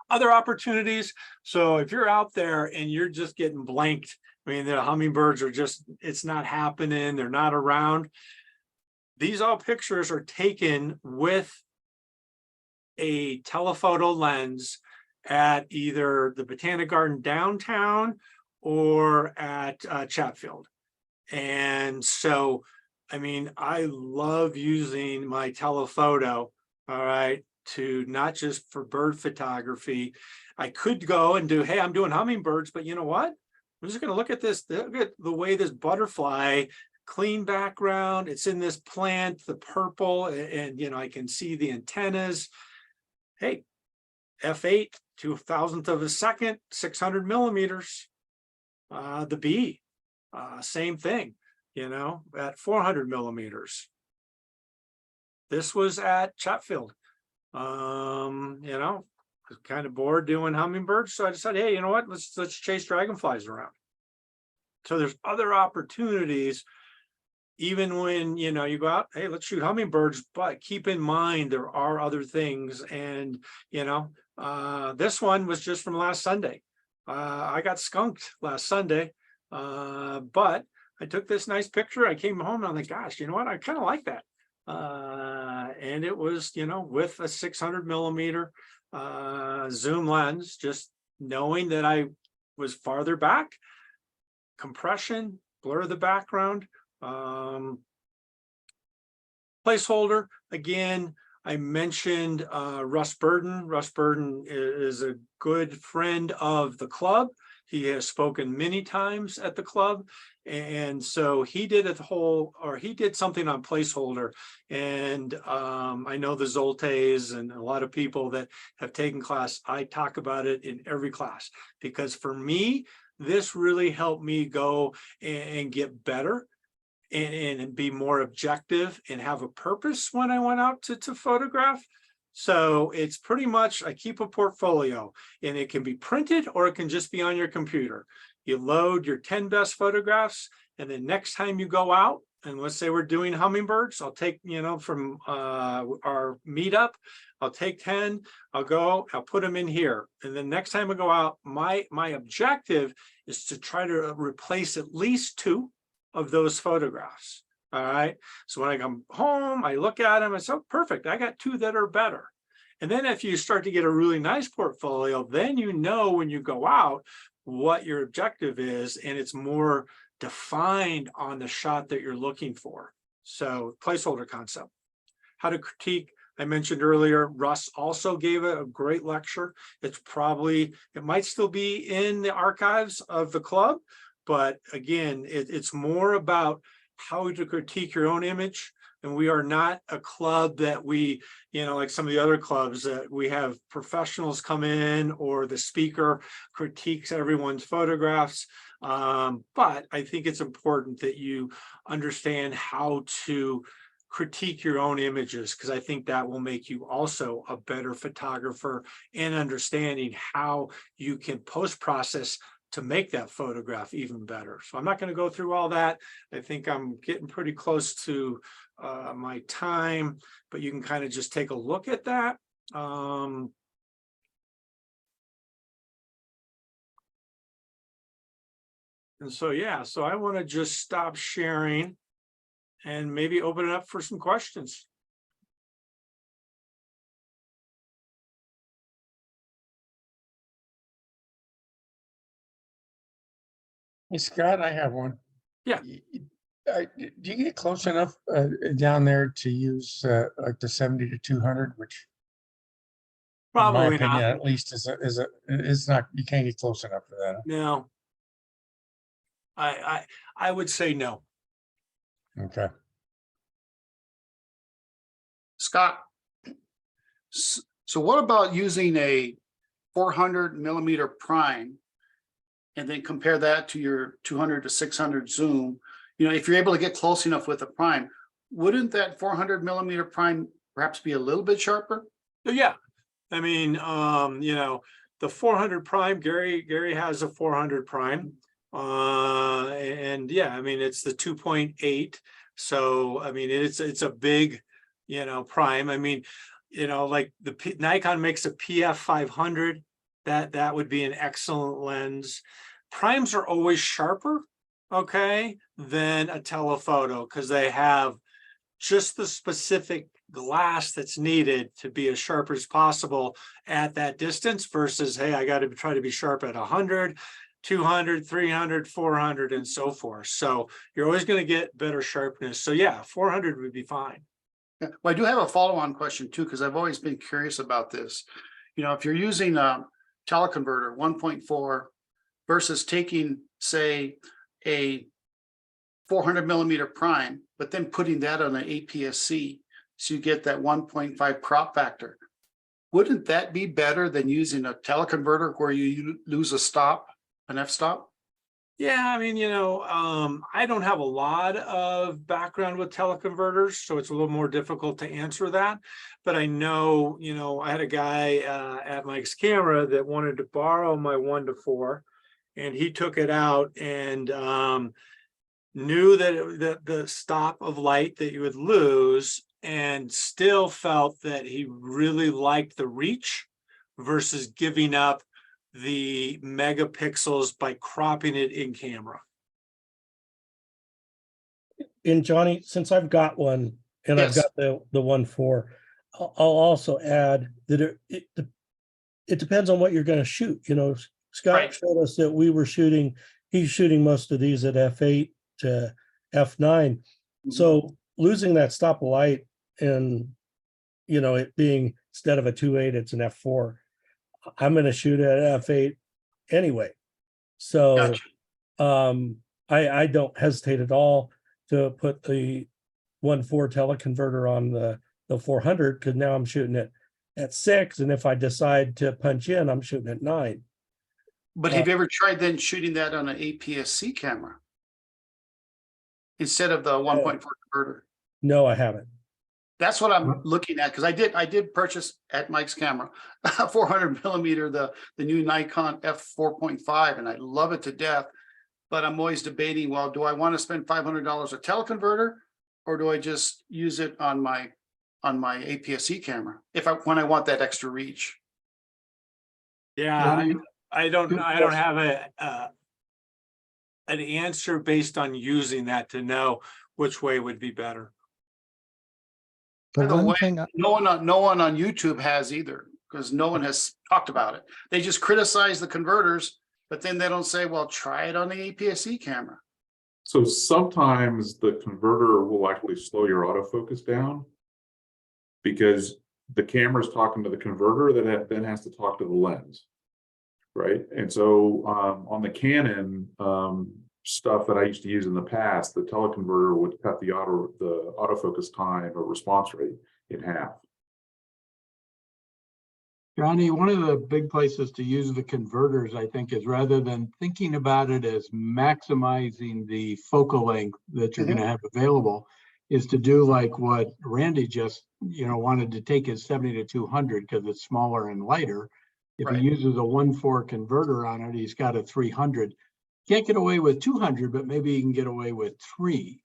Other opportunities. So if you're out there and you're just getting blanked, I mean, the hummingbirds are just, it's not happening. They're not around. These all pictures are taken with a telephoto lens at either the Botanic Garden downtown or at Chatfield. And so, I mean, I love using my telephoto, all right, to not just for bird photography. I could go and do, hey, I'm doing hummingbirds, but you know what? I'm just going to look at this, look at the way this butterfly, clean background, it's in this plant, the purple, and you know, I can see the antennas. Hey, f8, 2,000th of a second, 600 millimeters. The bee, same thing, you know, at 400 millimeters. This was at Chatfield. You know, I was kind of bored doing hummingbirds, so I decided, hey, you know what, let's chase dragonflies around. So there's other opportunities, even when, you know, you go out, hey, let's shoot hummingbirds, but keep in mind there are other things. And, you know, this one was just from last Sunday. I got skunked last Sunday, but I took this nice picture. I came home and I'm like, gosh, you know what? I kind of like that. And it was, you know, with a 600 millimeter zoom lens, just knowing that I was farther back, compression, blur the background, placeholder. Again, I mentioned Russ Burden. Russ Burden is a good friend of the club. He has spoken many times at the club. And so he did he did something on placeholder. And I know the Zoltes and a lot of people that have taken class, I talk about it in every class, because for me, this really helped me go and get better and be more objective and have a purpose when I went out to photograph. So it's pretty much, I keep a portfolio, and it can be printed or it can just be on your computer. You load your 10 best photographs, and then next time you go out, and let's say we're doing hummingbirds, I'll take, you know, from our meetup, I'll take 10, I'll put them in here. And then next time I go out, my objective is to try to replace at least 2 of those photographs. All right. So when I come home, I look at them and say, oh, perfect, I got 2 that are better. And then if you start to get a really nice portfolio, then you know when you go out what your objective is, and it's more defined on the shot that you're looking for. So placeholder concept. How to critique. I mentioned earlier, Russ also gave a great lecture. It might still be in the archives of the club, but again, it's more about how to critique your own image. And we are not a club that we, you know, like some of the other clubs that we have professionals come in or the speaker critiques everyone's photographs. But I think it's important that you understand how to critique your own images, because I think that will make you also a better photographer and understanding how you can post-process to make that photograph even better. So I'm not going to go through all that. I think I'm getting pretty close to my time, but you can kind of just take a look at that. And so, yeah, so I want to just stop sharing and maybe open it up for some questions. Hey, Scott, I have one. Yeah. Do you get close enough down there to use like the 70 to 200, which Probably in my opinion, not. at least is not, you can't get close enough for that. No. I would say no. Okay. Scott, so what about using a 400 millimeter prime and then compare that to your 200 to 600 zoom? You know, if you're able to get close enough with a prime, wouldn't that 400 millimeter prime perhaps be a little bit sharper? Yeah. I mean, you know, the 400 prime, Gary has a 400 prime. And yeah, I mean, it's the 2.8. So, I mean, it's a big, prime. I mean, like Nikon makes a PF 500. That would be an excellent lens. Primes are always sharper, okay, than a telephoto because they have just the specific glass that's needed to be as sharp as possible at that distance versus, hey, I got to try to be sharp at 100, 200, 300, 400, and so forth. So you're always going to get better sharpness. So yeah, 400 would be fine. Yeah, well, I do have a follow-on question too, because I've always been curious about this. If you're using a teleconverter 1.4 versus taking, say, a 400 millimeter prime, but then putting that on an APS-C, so you get that 1.5 crop factor. Wouldn't that be better than using a teleconverter where you lose a stop, an f-stop? Yeah, I mean, I don't have a lot of background with teleconverters, so it's a little more difficult to answer that. But I know, I had a guy at Mike's Camera that wanted to borrow my 1:4, and he took it out and knew that the stop of light that you would lose, and still felt that he really liked the reach versus giving up the megapixels by cropping it in camera. And Johnny, since I've got one and I've Yes. got the 1.4, I'll also add that it depends on what you're going to shoot. Scott Right. showed us that he's shooting most of these at f8 to f9. So losing that stop of light and, it being instead of a 2.8, it's an f4. I'm going to shoot at f8 anyway. So Gotcha. I don't hesitate at all to put the 1.4 teleconverter on the 400 because now I'm shooting it at 6, and if I decide to punch in, I'm shooting at 9. But have you ever tried then shooting that on an APS-C camera instead of the 1.4 converter? No, I haven't. That's what I'm looking at, because I did purchase at Mike's Camera a 400 millimeter, the new Nikon f4.5, and I love it to death. But I'm always debating, well, do I want to spend $500 a teleconverter, or do I just use it on my APS-C camera when I want that extra reach? Yeah, Yeah, I don't have an answer based on using that to know which way would be better. The By the one way, thing, no one on YouTube has either, because no one has talked about it. They just criticize the converters, but then they don't say, well, try it on the APS-C camera. So sometimes the converter will actually slow your autofocus down because the camera's talking to the converter that then has to talk to the lens, right? And so on the Canon stuff that I used to use in the past, the teleconverter would cut the autofocus time or response rate in half. Johnny, one of the big places to use the converters, I think, is rather than thinking about it as maximizing the focal length that you're going to have available, is to do like what Randy just, wanted to take his 70-200 because it's smaller and lighter. If Right. he uses a 1.4 converter on it, he's got a 300. Can't get away with 200, but maybe he can get away with 3.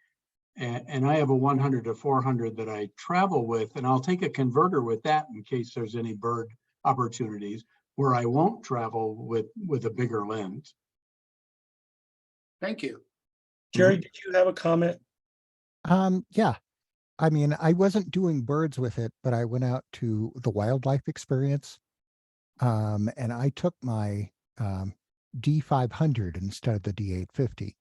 And I have a 100 to 400 that I travel with, and I'll take a converter with that in case there's any bird opportunities where I won't travel with a bigger lens. Thank you. Jerry, did you have a comment? yeah. I mean, I wasn't doing birds with it, but I went out to the wildlife experience. And I took my D500 instead of the D850.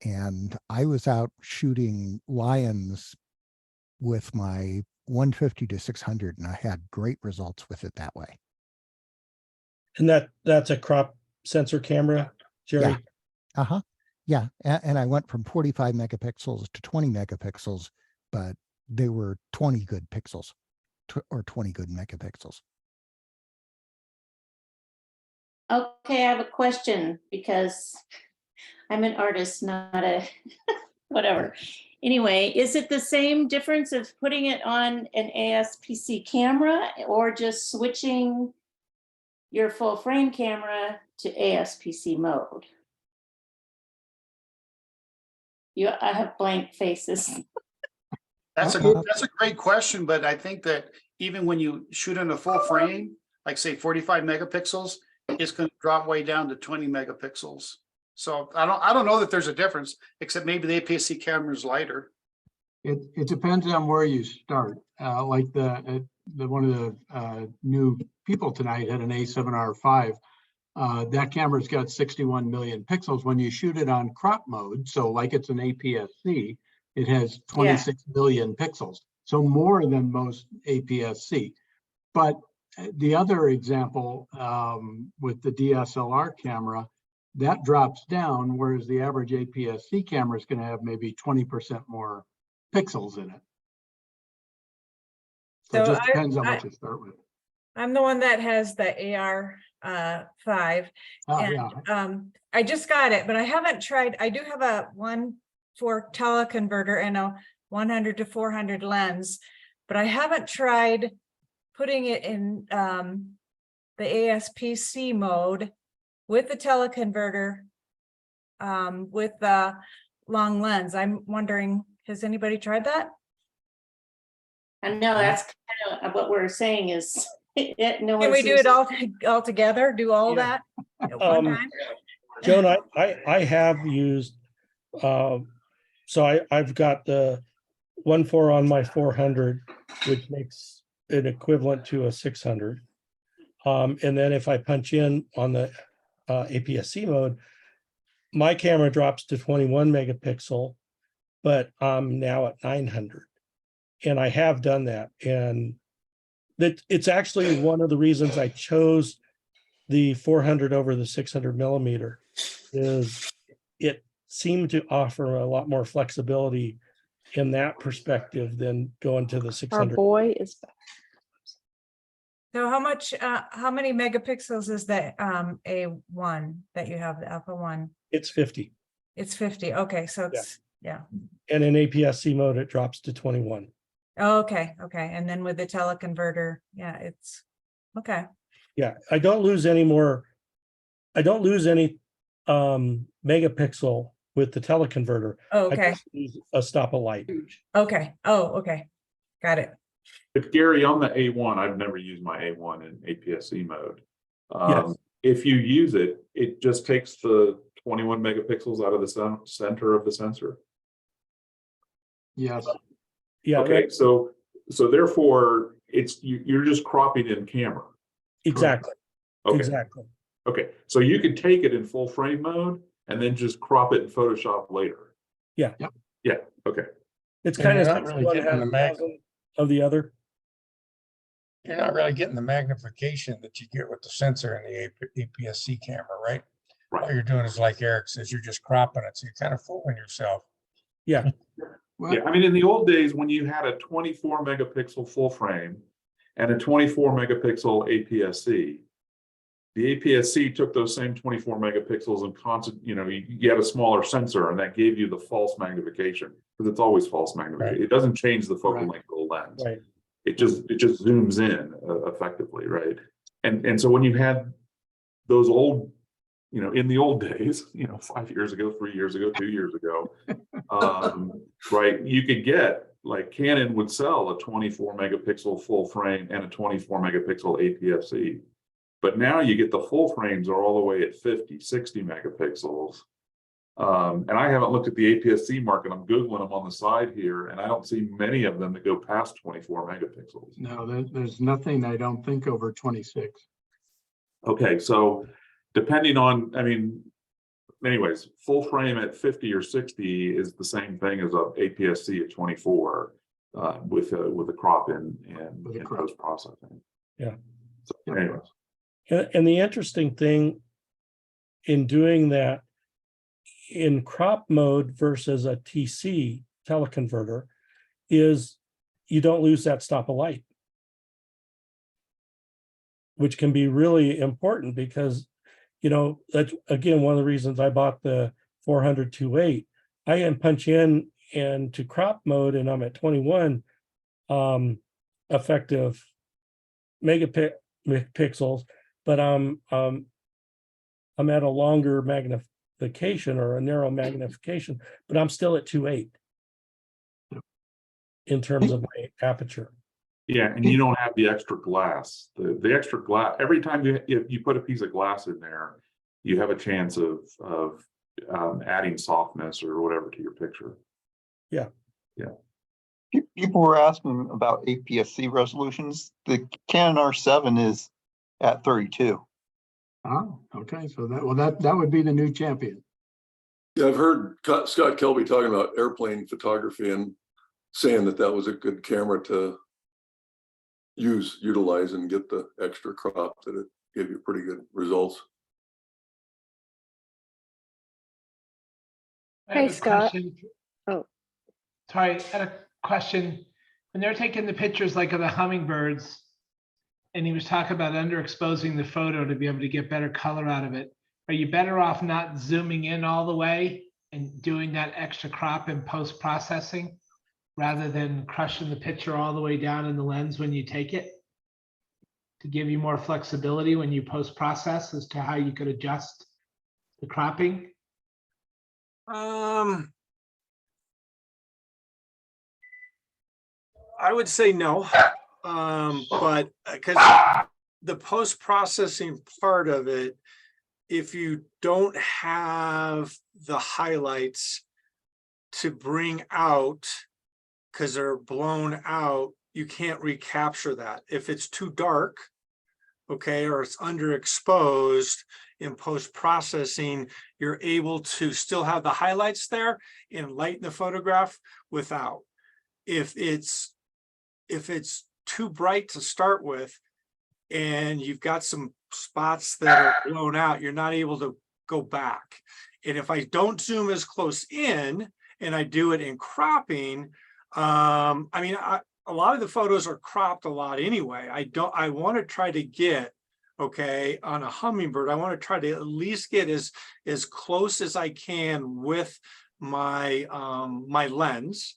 And I was out shooting lions with my 150 to 600, and I had great results with it that way. And that's a crop sensor camera, Jerry? Yeah. Yeah. And I went from 45 megapixels to 20 megapixels, but they were 20 good pixels or 20 good megapixels. Okay, I have a question because I'm an artist, not a whatever. Anyway, is it the same difference of putting it on an ASPC camera or just switching your full frame camera to ASPC mode? I have blank faces. That's Uh, that's a great question, but I think that even when you shoot in a full frame, like say 45 megapixels, it's going to drop way down to 20 megapixels. So I don't know that there's a difference, except maybe the APS-C camera is lighter. It depends on where you start. Like the one of the new people tonight had an A7R5. That camera's got 61 million pixels. When you shoot it on crop mode, so like it's an APS-C, it has 26 million pixels. So more than most APS-C. But the other example with the DSLR camera, that drops down, whereas the average APS-C camera is going to have maybe 20% more pixels in it. So it So just depends on what you start with. I'm the one that has the AR 5. Oh, And yeah. I just got it, but I haven't tried. I do have a 1.4 teleconverter and a 100 to 400 lens, but I haven't tried putting it in the ASPC mode with the teleconverter with the long lens. I'm wondering, has anybody tried that? I know that's kind of what we're saying is no Can one we do seems it all together? Do all Yeah. that at one time? Joan, I have used, so I've got the 1.4 on my 400, which makes it equivalent to a 600. And then if I punch in on the APS-C mode, my camera drops to 21 megapixel, but I'm now at 900. And I have done that. And that it's actually one of the reasons I chose the 400 over the 600 millimeter is it seemed to offer a lot more flexibility in that perspective than going to the Our 600. boy is back. So how many megapixels is the A1 that you have, the Alpha 1? It's 50. It's 50. Okay, so it's, yeah. And in APS-C mode, it drops to 21. Oh, okay, okay. And then with the teleconverter, yeah, it's okay. Yeah, I don't lose any more. I don't lose any megapixel with the teleconverter. Oh, I okay, just lose a stop of light. okay. Oh, okay. Got it. But Gary, on the A1, I've never used my A1 in APS-C mode. Yes. If you use it, it just takes the 21 megapixels out of the center of the sensor. Yes. Yeah. Okay, right. so therefore you're just cropping in camera. Exactly. Okay. Exactly. Okay, so you could take it in full frame mode and then just crop it in Photoshop later. Yeah. Yep. Yeah. Okay. It's And kind you're of not really getting the 1/1000 of the other. You're not really getting the magnification that you get with the sensor in the APS-C camera, right? Right. All you're doing is like Eric says, you're just cropping it, so you're kind of fooling yourself. Yeah. Well, Yeah, I mean, in the old days, when you had a 24 megapixel full frame and a 24 megapixel APS-C, the APS-C took those same 24 megapixels and you had a smaller sensor, and that gave you the false magnification, because it's always false magnification. Right. It doesn't change the focal Right. length of the lens. Right. It just zooms in effectively, right? And so when you had those old, in the old days, 5 years ago, 3 years ago, 2 years ago, right, you could get, like, Canon would sell a 24 megapixel full frame and a 24 megapixel APS-C. But now you get the full frames are all the way at 50, 60 megapixels. And I haven't looked at the APS-C market. I'm Googling them on the side here, and I don't see many of them that go past 24 megapixels. no, there's nothing, I don't think, over 26. Okay, so depending on, anyways, full frame at 50 or 60 is the same thing as a APS-C at 24 with a crop in post processing. Yeah. So anyways. And the interesting thing in doing that in crop mode versus a TC teleconverter is you don't lose that stop of light, which can be really important because, that's again, one of the reasons I bought the 400-2.8. I can punch in and to crop mode and I'm at 21 effective megapixels, but I'm at a longer magnification or a narrow magnification, but I'm still at 2.8 in terms of my aperture. Yeah, and you don't have the extra glass. The extra glass, every time you put a piece of glass in there, you have a chance of adding softness or whatever to your picture. Yeah. People were asking about APS-C resolutions. The Canon R7 is at 32. Oh, okay, so that would be the new champion. Yeah, I've heard Scott Kelby talking about airplane photography and saying that was a good camera to utilize and get the extra crop, that it gave you pretty good results. I have Hey, a Scott. question. Oh. Sorry, I had a question. When they're taking the pictures like of the hummingbirds, and he was talking about underexposing the photo to be able to get better color out of it, are you better off not zooming in all the way and doing that extra crop in post-processing rather than crushing the picture all the way down in the lens when you take it, to give you more flexibility when you post-process as to how you could adjust the cropping? I would say no, but because the post-processing part of it, if you don't have the highlights to bring out, because they're blown out, you can't recapture that. If it's too dark, okay, or it's underexposed in post-processing, you're able to still have the highlights there and lighten the photograph without. If it's too bright to start with, and you've got some spots that are blown out, you're not able to go back. And if I don't zoom as close in and I do it in cropping, I mean, a lot of the photos are cropped a lot anyway. I want to try to get, okay, on a hummingbird, I want to try to at least get as close as I can with my my lens.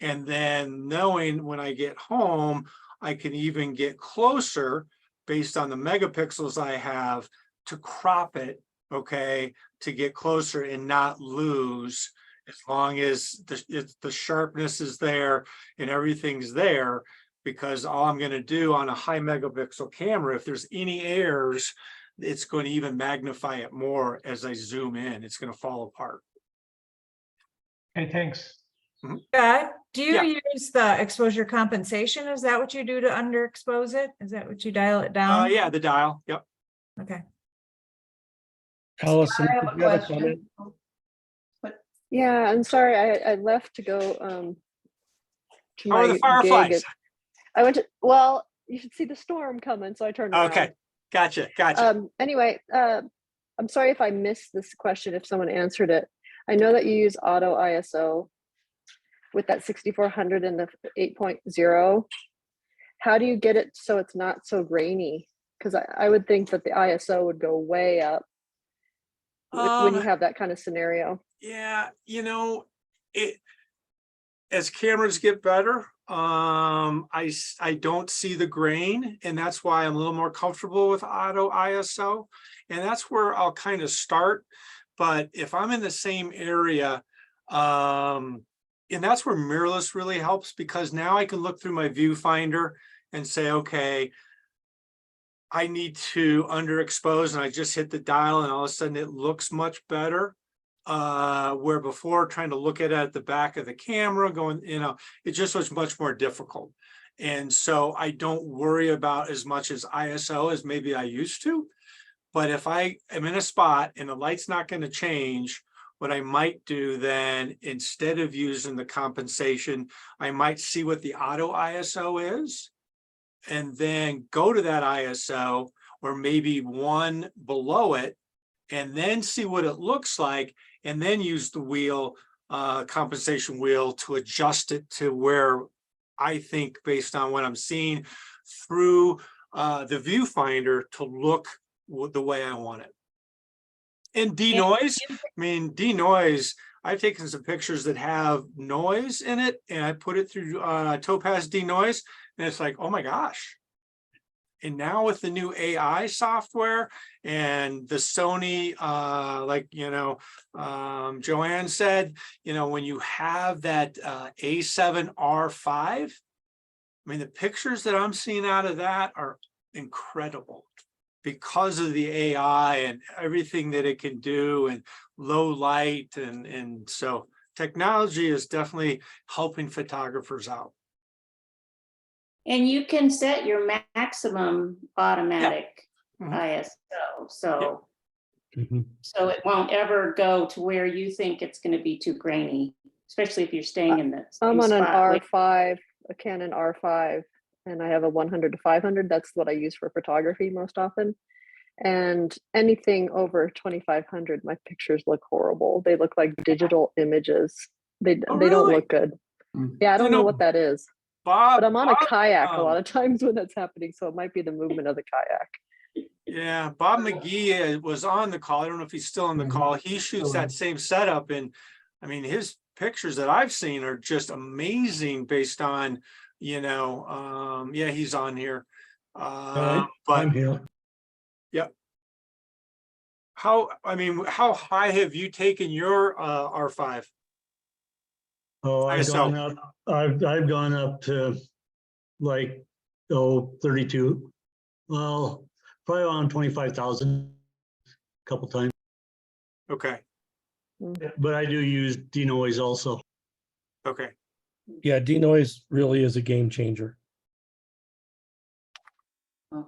And then knowing when I get home, I can even get closer based on the megapixels I have to crop it, okay, to get closer and not lose, as long as the sharpness is there and everything's there, because all I'm going to do on a high megapixel camera, if there's any errors, it's going to even magnify it more as I zoom in. It's going to fall apart. Okay, thanks. Scott, do you Yeah. use the exposure compensation? Is that what you do to underexpose it? Is that what you dial it down? Yeah, the dial. Yep. Okay. Allison, I have a did you have a question. comment? Yeah, I'm sorry. I left to go to How are the my fireflies? gig. I went to, well, you should see the storm coming, so I turned around. Okay, gotcha. Anyway, I'm sorry if I missed this question, if someone answered it. I know that you use auto ISO with that 6400 and the 8.0. How do you get it so it's not so grainy? Because I would think that the ISO would go way up when you have that kind of scenario. Yeah, you know, as cameras get better, I don't see the grain, and that's why I'm a little more comfortable with auto ISO, and that's where I'll kind of start. But if I'm in the same area, and that's where mirrorless really helps, because now I can look through my viewfinder and say, okay, I need to underexpose, and I just hit the dial and all of a sudden it looks much better. Where before trying to look at it at the back of the camera going, you know, it just was much more difficult. And so I don't worry about as much as ISO as maybe I used to. But if I am in a spot and the light's not going to change, what I might do then, instead of using the compensation, I might see what the auto ISO is, and then go to that ISO or maybe one below it, and then see what it looks like, and then use the wheel, compensation wheel, to adjust it to where I think, based on what I'm seeing through the viewfinder, to look the way I want it. And denoise, I mean, denoise, I've taken some pictures that have noise in it, and I put it through Topaz denoise, and it's like, oh my gosh. And now with the new AI software and the Sony, like, Joanne said, when you have that A7R5, I mean, the pictures that I'm seeing out of that are incredible because of the AI and everything that it can do and low light. And so technology is definitely helping photographers out. And you can set your maximum automatic Mhm. ISO, so Mhm. so it won't ever go to where you think it's going to be too grainy, especially if you're staying in the I'm same on an spot. R5, a Canon R5, and I have a 100 to 500. That's what I use for photography most often. And anything over 2500, my pictures look horrible. They look like digital images. They don't really? look good. Mm. Yeah, I don't know know, what that is. Bob, But I'm on a kayak a um, lot of times when that's happening, so it might be the movement of the kayak. Yeah, Bob McGee was on the call. I don't know if he's still on the Yeah, call. He shoots still that same setup, and I mean, his pictures that I've seen are just amazing based on, yeah, he's on here. Right, But I'm here. how high have you taken your R5? Oh, I've ISO. gone up, I've gone up to like, 32. Well, probably around 25,000 a couple times, Okay, but I do use denoise also. okay. Yeah, denoise really is a game changer. When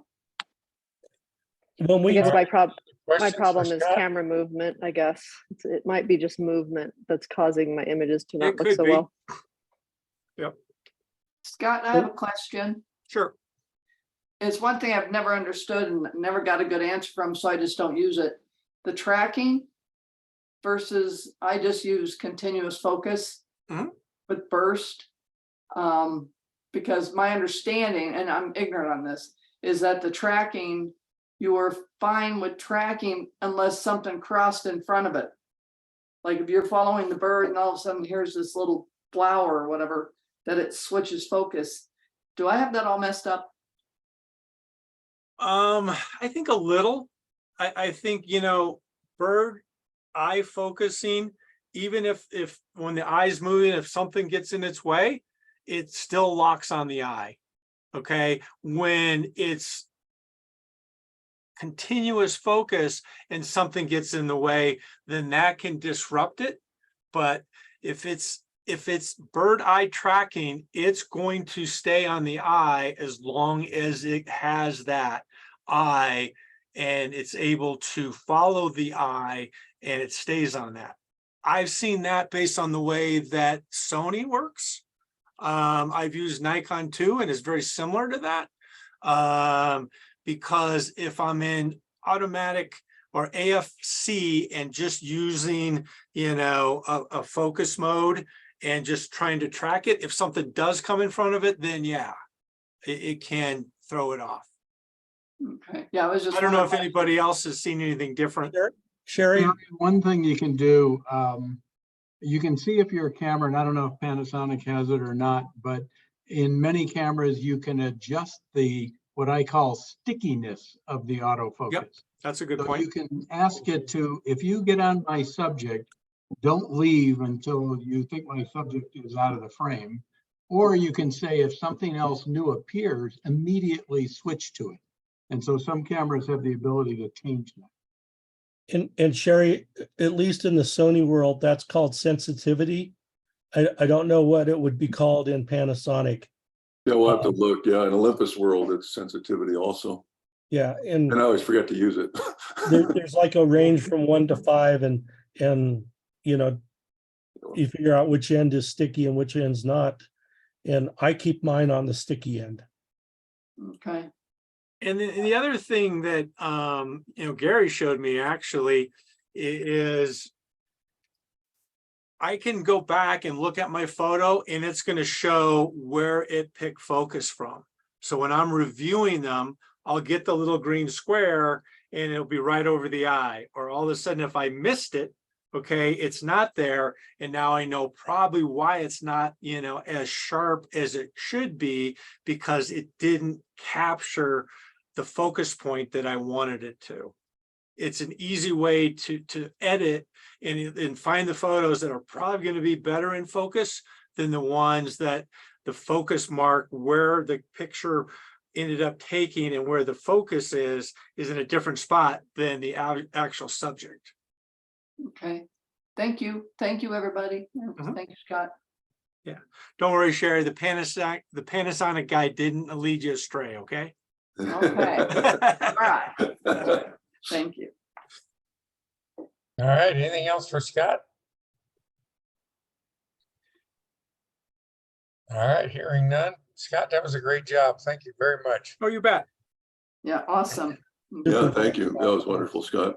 I we guess my problem Questions for is Scott? camera movement, I guess. It might be just movement that's causing my images to not It look could so be. well. Yep, Scott, I have a question. sure. It's one thing I've never understood and never got a good answer from, so I just don't use it. The tracking versus I just use continuous focus Mhm. with burst. Because my understanding, and I'm ignorant on this, is that the tracking, you were fine with tracking unless something crossed in front of it. Like if you're following the bird and all of a sudden here's this little flower or whatever, that it switches focus. Do I have that all messed up? I think a little. I think, bird eye focusing, even if when the eye's moving, if something gets in its way, it still locks on the eye. Okay. When it's continuous focus and something gets in the way, then that can disrupt it. But if it's bird eye tracking, it's going to stay on the eye as long as it has that eye and it's able to follow the eye and it stays on that. I've seen that based on the way that Sony works. I've used Nikon too, and it's very similar to that. Because if I'm in automatic or AFC and just using, a focus mode and just trying to track it, if something does come in front of it, then yeah, it can throw it off. Okay, yeah, I was just. I don't know if anybody else has seen anything different. Sherry, One thing you can do, you can see if your camera, and I don't know if Panasonic has it or not, but in many cameras, you can adjust what I call stickiness of the autofocus. Yep, that's a good So point. you can ask it to, if you get on my subject, don't leave until you think my subject is out of the frame. Or you can say, if something else new appears, immediately switch to it. And so some cameras have the ability to change that. and Sherry, at least in the Sony world, that's called sensitivity. I don't know what it would be called in Panasonic. Yeah, we'll have to look. Yeah, in Olympus world, it's sensitivity also. Yeah, and And I always forget to use it. there's like a range from 1 to 5, and you figure out which end is sticky and which end's not. And I keep mine on the sticky end. Okay. And the other thing that Gary showed me actually is I can go back and look at my photo and it's going to show where it picked focus from. So when I'm reviewing them, I'll get the little green square and it'll be right over the eye. Or all of a sudden, if I missed it, okay, it's not there. And now I know probably why it's not, as sharp as it should be, because it didn't capture the focus point that I wanted it to. It's an easy way to edit and find the photos that are probably going to be better in focus than the ones that the focus mark where the picture ended up taking and where the focus is in a different spot than the actual subject. Okay, thank you. Thank you, everybody. Thank you, Scott. Yeah, don't worry, Sherry, the Panasonic guy didn't lead you astray, okay? Okay, all right. Thank you. All right, anything else for Scott? All right, hearing none. Scott, that was a great job. Thank you very much. Oh, you bet. Yeah, awesome. Yeah, thank you. That was wonderful, Scott.